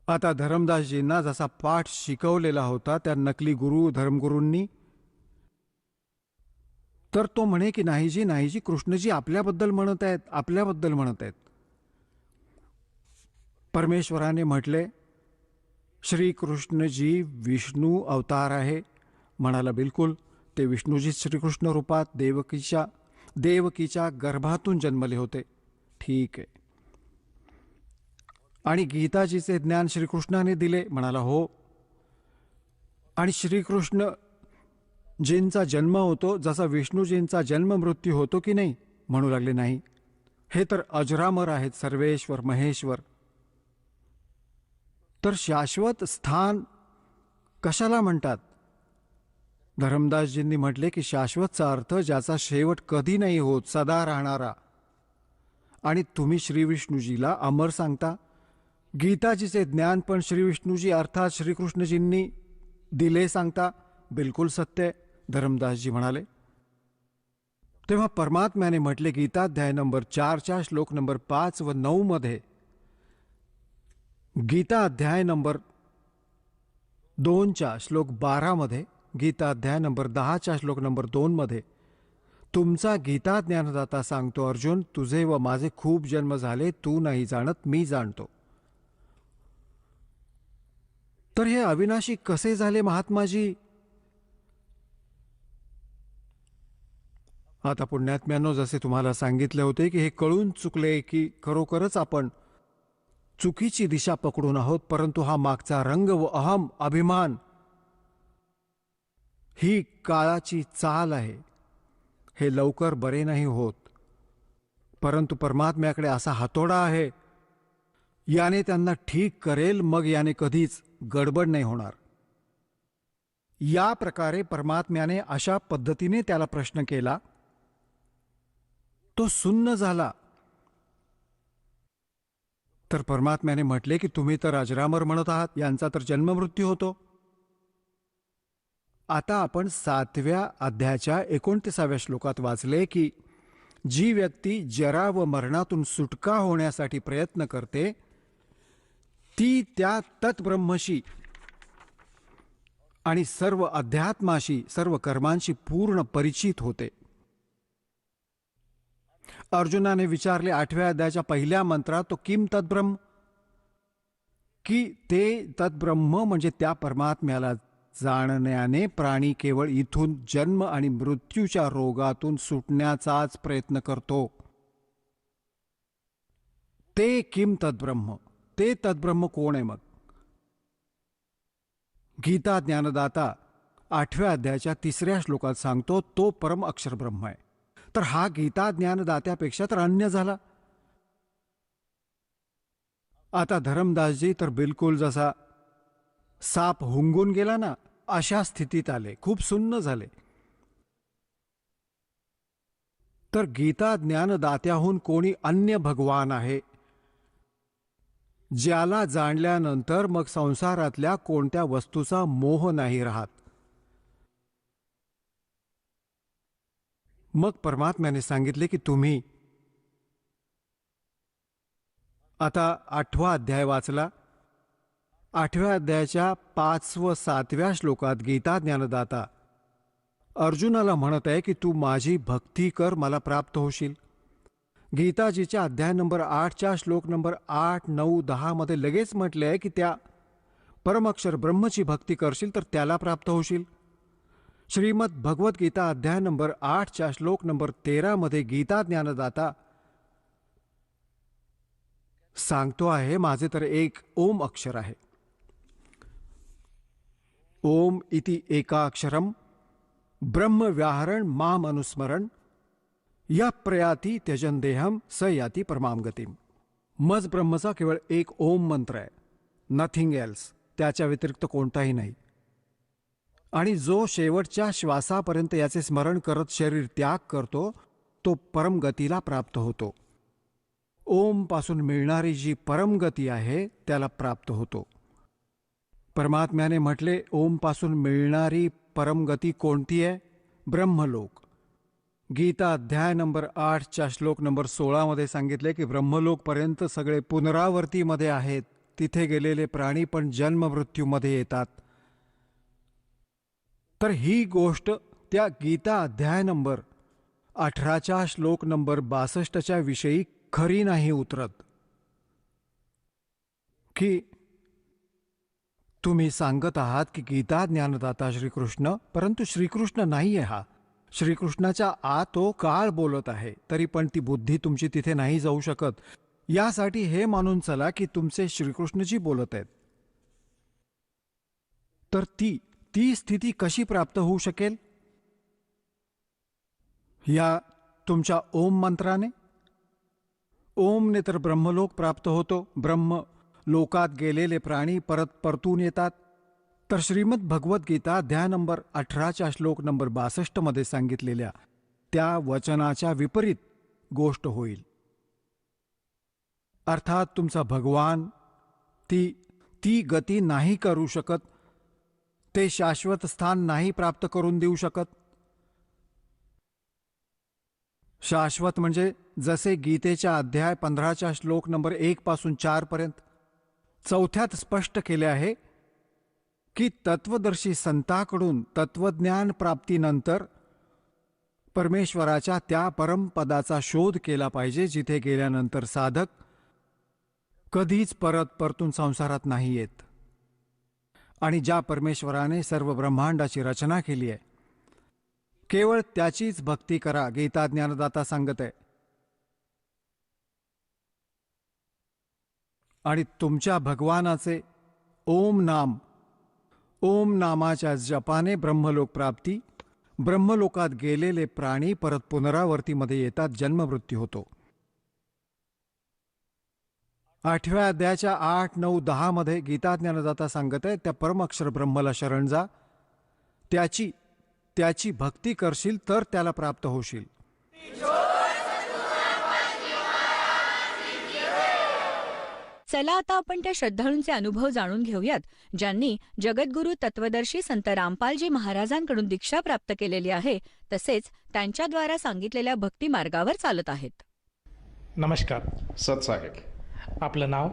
आता धरमदासजींना जसा पाठ शिकवलेला होता त्या नकली गुरु धर्मगुरूंनी, तर तो म्हणे की नाहीजी, नाहीजी, कृष्णजी आपल्याबद्दल म्हणत आहेत, आपल्याबद्दल म्हणत आहेत. परमेश्वराने म्हटले, श्रीकृष्णजी विष्णू अवतार आहे. म्हणाला, बिलकुल, ते विष्णूजी श्रीकृष्ण रूपात देवकीच्या गर्भातून जन्मले होते. ठीक आहे. आणि गीताजीचे ज्ञान श्रीकृष्णाने दिले. म्हणाला, हो. आणि श्रीकृष्ण जींचा जन्म होतो जसा विष्णूजींचा जन्म मृत्यू होतो की नाही? म्हणू लागले, नाही, हे तर अजरामर आहेत, सर्वेश्वर महेश्वर. तर शाश्वत स्थान कशाला म्हणतात? धरमदासजींनी म्हटले की शाश्वतचा अर्थ ज्याचा शेवट कधी नाही होत, सदा राहणारा. आणि तुम्ही श्रीविष्णूजीला अमर सांगता. गीताजीचे ज्ञान पण श्रीविष्णूजी अर्थात श्रीकृष्णजींनी दिले सांगता. बिलकुल सत्य आहे, धर्मदासजी म्हणाले. तेव्हा परमात्म्याने म्हटले गीताध्याय नंबर 4च्या श्लोक नंबर 5 व 9 मध्ये, गीता अध्याय नंबर 2च्या श्लोक 12 मध्ये, गीता अध्याय नंबर 10च्या श्लोक नंबर 2 मध्ये, तुमचा गीता ज्ञानदाता सांगतो, अर्जुन तुझे व माझे खूप जन्म झाले, तू नाही जाणत, मी जाणतो. तर हे अविनाशी कसे झाले महात्माजी? आता पुण्यात्म्यांनो, जसे तुम्हाला सांगितले होते की हे कळून चुकले की खरोखरच आपण चुकीची दिशा पकडून आहोत, परंतु हा मागचा रंग व अहम अभिमान ही काळाची चाल आहे. हे लवकर बरे नाही होत, परंतु परमात्म्याकडे असा हातोडा आहे, याने त्यांना ठीक करेल, मग याने कधीच गडबड नाही होणार. या प्रकारे परमात्म्याने अशा पद्धतीने त्याला प्रश्न केला, तो सुन्न झाला. तर परमात्म्याने म्हटले की तुम्ही तर अजरामर म्हणत आहात, यांचा तर जन्ममृत्यू होतो. आता आपण 7व्या अध्यायाच्या 29व्या श्लोकात वाचले की जी व्यक्ती जरा व मरणातून सुटका होण्यासाठी प्रयत्न करते ती त्या तत्ब्रह्मशी आणि सर्व अध्यात्माशी, सर्व कर्मांशी पूर्ण परिचित होते. अर्जुनाने विचारले 8व्या अध्यायाच्या पहिल्या मंत्रात, तो किम तद्ब्रह्म, की ते तद्ब्रह्म म्हणजे त्या परमात्म्याला जाणण्याने प्राणी केवळ इथून जन्म आणि मृत्यूच्या रोगातून सुटण्याचाच प्रयत्न करतो. ते किम तद्ब्रह्म, ते तद्ब्रह्म कोण आहे? मग गीता ज्ञानदाता 8व्या अध्यायाच्या 3ऱ्या श्लोकात सांगतो, तो परम अक्षर ब्रह्म आहे. तर हा गीता ज्ञानदात्यापेक्षा तर अन्य झाला. आता धर्मदासजी तर बिलकुल जसा साप हुंगून गेला ना, अशा स्थितीत आले, खूप सुन्न झाले. तर गीता ज्ञानदात्याहून कोणी अन्य भगवान आहे, ज्याला जाणल्यानंतर मग संसारातल्या कोणत्या वस्तूचा मोह नाही राहत. मग परमात्म्याने सांगितले की तुम्ही आता 8वा अध्याय वाचला. 8व्या अध्यायाच्या 5 व 7व्या श्लोकात गीता ज्ञानदाता अर्जुनाला म्हणत आहे की तू माझी भक्ती कर, मला प्राप्त होशील. गीताजीच्या अध्याय नंबर 8च्या श्लोक नंबर 8, 9, 10 मध्ये लगेच म्हटले आहे की त्या परमअक्षर ब्रह्मची भक्ती करशील तर त्याला प्राप्त होशील. श्रीमद भगवद्गीता अध्याय नंबर 8च्या श्लोक नंबर 13 मध्ये गीता ज्ञानदाता सांगतो आहे, माझे तर एक ओम अक्षर आहे. ओम इति एकाक्षरम ब्रह्म व्याहरण माम अनुस्मरण या प्रयाती त्यजन देहम स याती परमाम गतीम. मज ब्रह्मचा केवळ एक ओम मंत्र आहे, नथिंग एल्स, त्याच्या व्यतिरिक्त कोणताही नाही. आणि जो शेवटच्या श्वासापर्यंत याचे स्मरण करत शरीर त्याग करतो तो परमगतीला प्राप्त होतो. ओम पासून मिळणारी जी परमगती आहे त्याला प्राप्त होतो. परमात्म्याने म्हटले ओम पासून मिळणारी परमगती कोणती आहे? ब्रह्मलोक. गीता अध्याय नंबर 8च्या श्लोक नंबर 16 मध्ये सांगितले की ब्रह्मलोकपर्यंत सगळे पुनरावर्तीमध्ये आहेत. तिथे गेलेले प्राणी पण जन्म मृत्यूमध्ये येतात. तर ही गोष्ट त्या गीता अध्याय नंबर 18च्या श्लोक नंबर 62च्या विषयी खरी नाही उतरत. की तुम्ही सांगत आहात की गीता ज्ञानदाता श्रीकृष्ण, परंतु श्रीकृष्ण नाही आहे हा. श्रीकृष्णाच्या आत तो काळ बोलत आहे, तरी पण ती बुद्धी तुमची तिथे नाही जाऊ शकत. यासाठी हे मानून चला की तुमचे श्रीकृष्णजी बोलत आहेत. तर ती स्थिती कशी प्राप्त होऊ शकेल? या तुमच्या ओम मंत्राने. ओमने तर ब्रह्मलोक प्राप्त होतो. ब्रह्म लोकात गेलेले प्राणी परत परतून येतात. तर श्रीमद भगवद्गीता अध्याय नंबर 18च्या श्लोक नंबर 62 मध्ये सांगितलेल्या त्या वचनाच्या विपरीत गोष्ट होईल. अर्थात तुमचा भगवान ती ती गती नाही करू शकत, ते शाश्वत स्थान नाही प्राप्त करून देऊ शकत. शाश्वत म्हणजे जसे गीतेच्या अध्याय 15च्या श्लोक नंबर 1 पासून 4 पर्यंत चौथ्यात स्पष्ट केले आहे की तत्वदर्शी संताकडून तत्वज्ञान प्राप्तीनंतर परमेश्वराच्या त्या परमपदाचा शोध केला पाहिजे जिथे गेल्यानंतर साधक कधीच परतून संसारात नाही येत. आणि ज्या परमेश्वराने सर्व ब्रह्मांडाची रचना केली आहे केवळ त्याचीच भक्ती करा, गीता ज्ञानदाता सांगत आहे. आणि तुमच्या भगवानाचे ओम नामाच्या जपाने ब्रह्मलोक प्राप्ती, ब्रह्मलोकात गेलेले प्राणी परत पुनरावर्तीमध्ये येतात, जन्ममृत्यू होतो. 8व्या अध्यायाच्या 8, 9, 10 मध्ये गीता ज्ञानदाता सांगत आहे त्या परमअक्षर ब्रह्मला शरण जा, त्याची भक्ती करशील तर त्याला प्राप्त होशील. चला आता आपण त्या श्रद्धाळूंचे अनुभव जाणून घेऊयात ज्यांनी जगद्गुरू तत्वदर्शी संत रामपालजी महाराजांकडून दीक्षा प्राप्त केलेली आहे, तसेच त्यांच्याद्वारा सांगितलेल्या भक्ती मार्गावर चालत आहेत. नमस्कार सतसाहेब. आपलं नाव?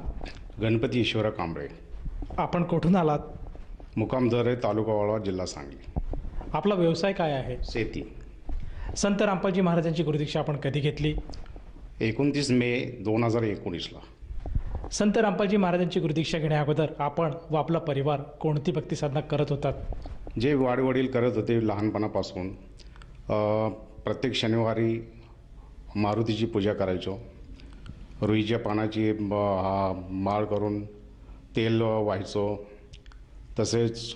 गणपती ईश्वर कांबळे. आपण कुठून आलात? मुक्काम दरे, तालुका वाळवा, जिल्हा सांगली. आपला व्यवसाय काय आहे? शेती. संत रामपालजी महाराजांची गुरुदीक्षा आपण कधी घेतली? 29 मे 2019ला. संत रामपालजी महाराजांची गुरुदीक्षा घेण्या अगोदर आपण व आपला परिवार कोणती भक्ती साधना करत होतात? जे वाडवडील करत होते लहानपणापासून, प्रत्येक शनिवारी मारुतीची पूजा करायचो. रुईच्या पानाची माळ करून तेल व्हायचो. तसेच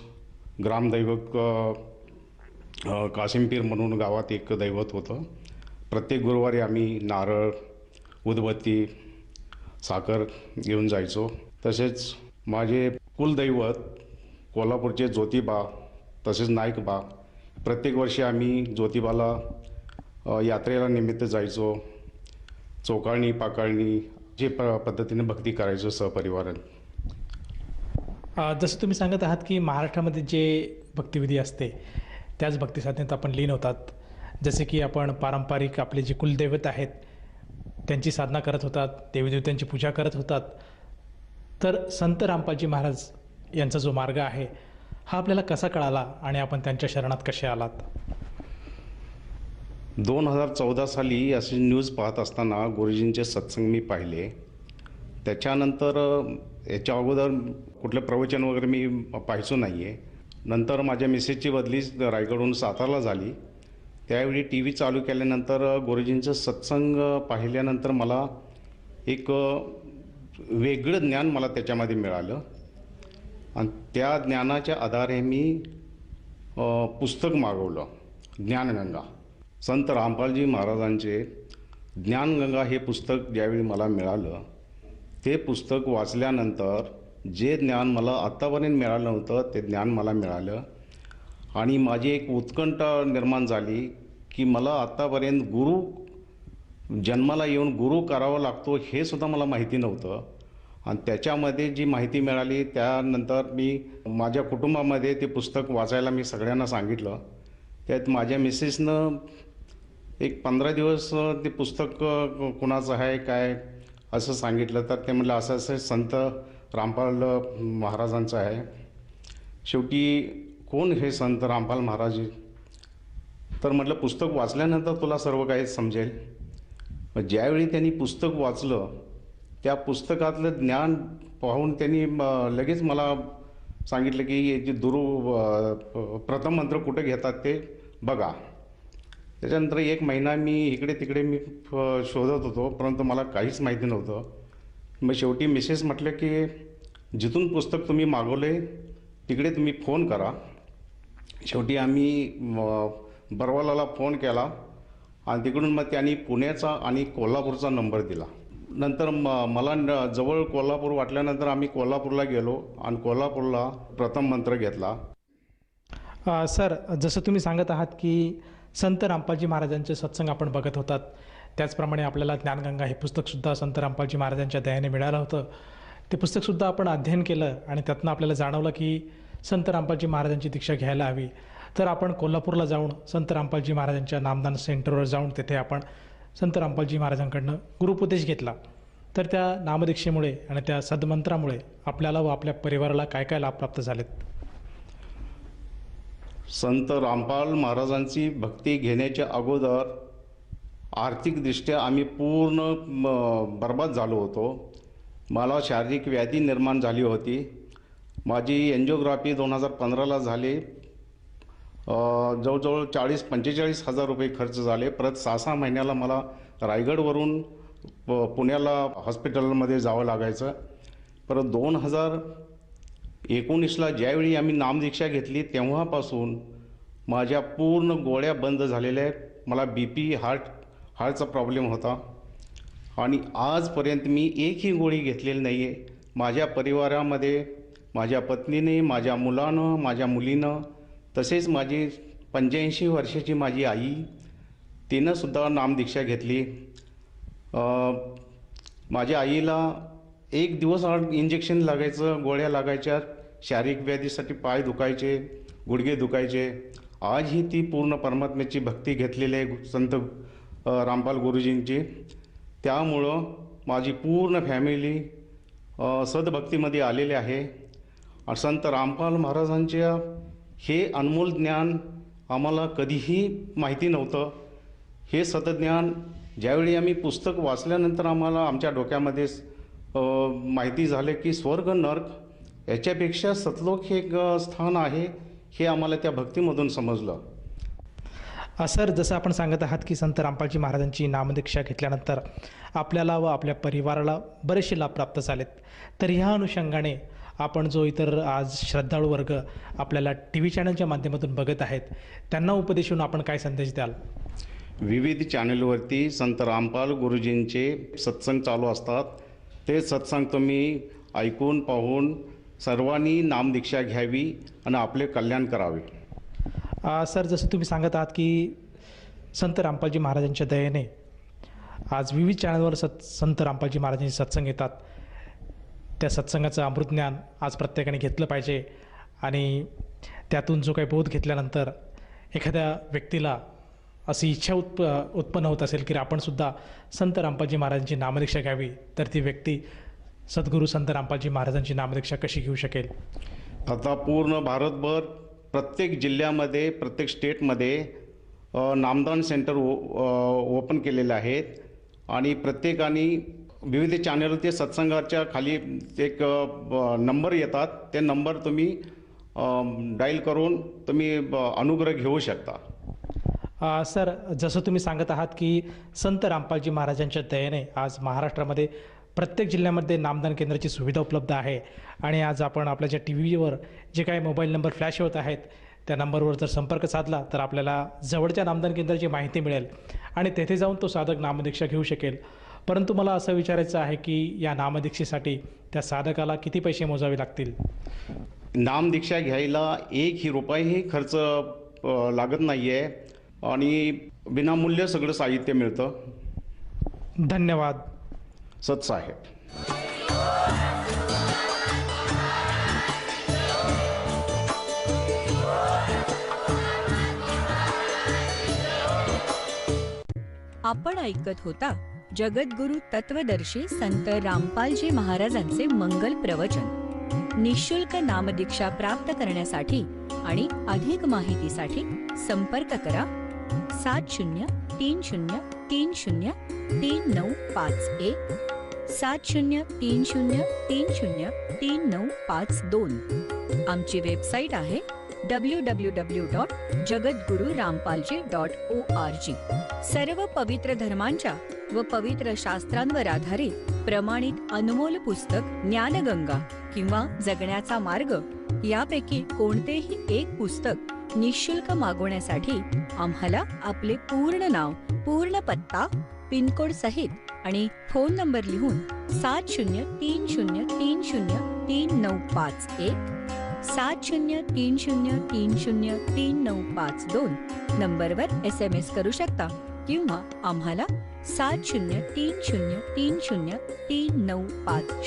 ग्रामदैवत कासिमपीर म्हणून गावात एक दैवत होतं. प्रत्येक गुरुवारी आम्ही नारळ, उदबत्ती, साखर घेऊन जायचो. तसेच माझे कुलदैवत कोल्हापूरचे ज्योतिबा, तसेच नाईकबा, प्रत्येक वर्षी आम्ही ज्योतिबाला यात्रेला निमित्त जायचो. चोकाळणी, पाकाळणी जे पद्धतीने भक्ती करायचो सहपरिवाराने. जसं तुम्ही सांगत आहात की महाराष्ट्रामध्ये जे भक्तिविधी असते त्याच भक्ती साधनेत आपण लीन होतात. जसे की आपण पारंपरिक आपले जे कुलदैवत आहेत त्यांची साधना करत होतात, देवीदेवतांची पूजा करत होतात. तर संत रामपालजी महाराज यांचा जो मार्ग आहे हा आपल्याला कसा कळाला आणि आपण त्यांच्या शरणात कसे आलात? 2014 साली अशी न्यूज पाहत असताना गुरुजींचे सत्संग मी पाहिले. त्याच्यानंतर याच्या अगोदर कुठलं प्रवचन वगैरे मी पाहायचो नाही आहे. नंतर माझ्या मिसेसची बदली रायगडहून सातारला झाली. त्यावेळी टी व्ही चालू केल्यानंतर गुरुजींचं सत्संग पाहिल्यानंतर मला एक वेगळं ज्ञान मला त्याच्यामध्ये मिळालं. आणि त्या ज्ञानाच्या आधारे मी पुस्तक मागवलं, ज्ञानगंगा. संत रामपालजी महाराजांचे ज्ञानगंगा हे पुस्तक ज्यावेळी मला मिळालं, ते पुस्तक वाचल्यानंतर जे ज्ञान मला आत्तापर्यंत मिळालं नव्हतं ते ज्ञान मला मिळालं. आणि माझी एक उत्कंठा निर्माण झाली की मला आत्तापर्यंत गुरु जन्माला येऊन गुरु करावा लागतो हे सुद्धा मला माहिती नव्हतं. आणि त्याच्यामध्ये जी माहिती मिळाली त्यानंतर मी माझ्या कुटुंबामध्ये ते पुस्तक वाचायला मी सगळ्यांना सांगितलं. त्यात माझ्या मिसेसनं एक 15 दिवस ते पुस्तक कुणाचं आहे काय असं सांगितलं. तर ते म्हटलं असं असं संत रामपाल महाराजांचं आहे. शेवटी कोण हे संत रामपाल महाराज? तर म्हटलं पुस्तक वाचल्यानंतर तुला सर्व काही समजेल. ज्यावेळी त्यांनी पुस्तक वाचलं त्या पुस्तकातलं ज्ञान पाहून त्यांनी लगेच मला सांगितलं की जे प्रथम मंत्र कुठे घेतात ते बघा. त्याच्यानंतर 1 महिना मी इकडे तिकडे मी शोधत होतो, परंतु मला काहीच माहिती नव्हतं. मग शेवटी मिसेस म्हटलं की जिथून पुस्तक तुम्ही मागवले तिकडे तुम्ही फोन करा. शेवटी आम्ही बरवालाला फोन केला आणि तिकडून मग त्यांनी पुण्याचा आणि कोल्हापूरचा नंबर दिला. नंतर मला जवळ कोल्हापूर वाटल्यानंतर आम्ही कोल्हापूरला गेलो आणि कोल्हापूरला प्रथम मंत्र घेतला. सर, जसं तुम्ही सांगत आहात की संत रामपालजी महाराजांचे सत्संग आपण बघत होतात, त्याचप्रमाणे आपल्याला ज्ञानगंगा हे पुस्तकसुद्धा संत रामपालजी महाराजांच्या दयाने मिळालं होतं. ते पुस्तकसुद्धा आपण अध्ययन केलं आणि त्यातनं आपल्याला जाणवलं की संत रामपालजी महाराजांची दीक्षा घ्यायला हवी. तर आपण कोल्हापूरला जाऊन संत रामपालजी महाराजांच्या नामदान सेंटरवर जाऊन तिथे आपण संत रामपालजी महाराजांकडनं गुरुपदेश घेतला. तर त्या नामदीक्षेमुळे आणि त्या सद्मंत्रामुळे आपल्याला व आपल्या परिवाराला काय काय लाभ प्राप्त झालेत? संत रामपाल महाराजांची भक्ती घेण्याच्या अगोदर आर्थिकदृष्ट्या आम्ही पूर्ण बर्बाद झालो होतो. मला शारीरिक व्याधी निर्माण झाली होती. माझी एन्जिओग्राफी 2015ला झाली. जवळजवळ 40-45 हजार रुपये खर्च झाले. परत 6-6 महिन्याला मला रायगडवरून पुण्याला हॉस्पिटलमध्ये जावं लागायचं. परत 2019ला ज्यावेळी आम्ही नामदीक्षा घेतली तेव्हापासून माझ्या पूर्ण गोळ्या बंद झालेल्या आहेत. मला BP हार्टचा प्रॉब्लेम होता आणि आजपर्यंत मी एकही गोळी घेतलेली नाही आहे. माझ्या परिवारामध्ये माझ्या पत्नीने, माझ्या मुलानं, माझ्या मुलीनं, तसेच माझी 85 वर्षाची माझी आई, तिनंसुद्धा नामदीक्षा घेतली. माझ्या आईला एक दिवस आड इंजेक्शन लागायचं, गोळ्या लागायच्या. शारीरिक व्याधीसाठी पाय दुखायचे, गुडघे दुखायचे. आजही ती पूर्ण परमात्म्याची भक्ती घेतलेली आहे संत रामपाल गुरुजींची. त्यामुळं माझी पूर्ण फॅमिली सद्भक्तीमध्ये आलेली आहे. संत रामपाल महाराजांच्या हे अनमोल ज्ञान आम्हाला कधीही माहिती नव्हतं. हे सतज्ञान ज्यावेळी आम्ही पुस्तक वाचल्यानंतर आम्हाला आमच्या डोक्यामध्ये माहिती झाले की स्वर्ग नर्क याच्यापेक्षा सतलोक हे एक स्थान आहे, हे आम्हाला त्या भक्तीमधून समजलं. सर, जसं आपण सांगत आहात की संत रामपालजी महाराजांची नामदीक्षा घेतल्यानंतर आपल्याला व आपल्या परिवाराला बरेचसे लाभ प्राप्त झालेत. तर ह्या अनुषंगाने आपण जो इतर आज श्रद्धाळू वर्ग आपल्याला TV चॅनलच्या माध्यमातून बघत आहेत त्यांना उपदेशून आपण काय संदेश द्याल? विविध चॅनलवरती संत रामपाल गुरुजींचे सत्संग चालू असतात. ते सत्संग तुम्ही ऐकून पाहून सर्वांनी नामदीक्षा घ्यावी आणि आपले कल्याण करावे. सर, जसं तुम्ही सांगत आहात की संत रामपालजी महाराजांच्या दयेने आज विविध चॅनलवर संत रामपालजी महाराजांचे सत्संग येतात. त्या सत्संगाचं अमृतज्ञान आज प्रत्येकाने घेतलं पाहिजे आणि त्यातून जो काही बोध घेतल्यानंतर एखाद्या व्यक्तीला अशी इच्छा उत्पन्न होत असेल की आपणसुद्धा संत रामपालजी महाराजांची नामदीक्षा घ्यावी, तर ती व्यक्ती सद्गुरू संत रामपालजी महाराजांची नामदीक्षा कशी घेऊ शकेल? आता पूर्ण भारतभर प्रत्येक जिल्ह्यामध्ये, प्रत्येक स्टेटमध्ये नामदान सेंटर ओपन केलेले आहेत आणि प्रत्येकाने विविध चॅनलवरती सत्संगाच्या खाली एक नंबर येतात. ते नंबर तुम्ही डायल करून तुम्ही अनुग्रह घेऊ शकता. सर, जसं तुम्ही सांगत आहात की संत रामपालजी महाराजांच्या दयेने आज महाराष्ट्रामध्ये प्रत्येक जिल्ह्यामध्ये नामदान केंद्राची सुविधा उपलब्ध आहे आणि आज आपण आपल्या ज्या TVवर जे काही मोबाईल नंबर फ्लॅश होत आहेत त्या नंबरवर जर संपर्क साधला तर आपल्याला जवळच्या नामदान केंद्राची माहिती मिळेल आणि तेथे जाऊन तो साधक नामदीक्षा घेऊ शकेल. परंतु मला असं विचारायचं आहे की या नामदीक्षेसाठी त्या साधकाला किती पैसे मोजावे लागतील? नामदीक्षा घ्यायला एकही रुपयाही खर्च लागत नाही आहे आणि विनामूल्य सगळं साहित्य मिळतं. धन्यवाद. सत्साहेब. आपण ऐकत होता जगद्गुरु तत्वदर्शी संत रामपालजी महाराजांचे मंगल प्रवचन. निःशुल्क नामदीक्षा प्राप्त करण्यासाठी आणि अधिक माहितीसाठी संपर्क करा 7030303951 7030303952. आमची वेबसाईट आहे www.jagadgururampalji.org. सर्व पवित्र धर्मांच्या व पवित्र शास्त्रांवर आधारित प्रमाणित अनमोल पुस्तक ज्ञानगंगा किंवा जगण्याचा मार्ग यापैकी कोणतेही एक पुस्तक निःशुल्क मागवण्यासाठी आम्हाला आपले पूर्ण नाव, पूर्ण पत्ता, पिनकोड सहित आणि फोन नंबर लिहून 7030303951 7030303952 नंबरवर SMS करू शकता किंवा आम्हाला 7030303950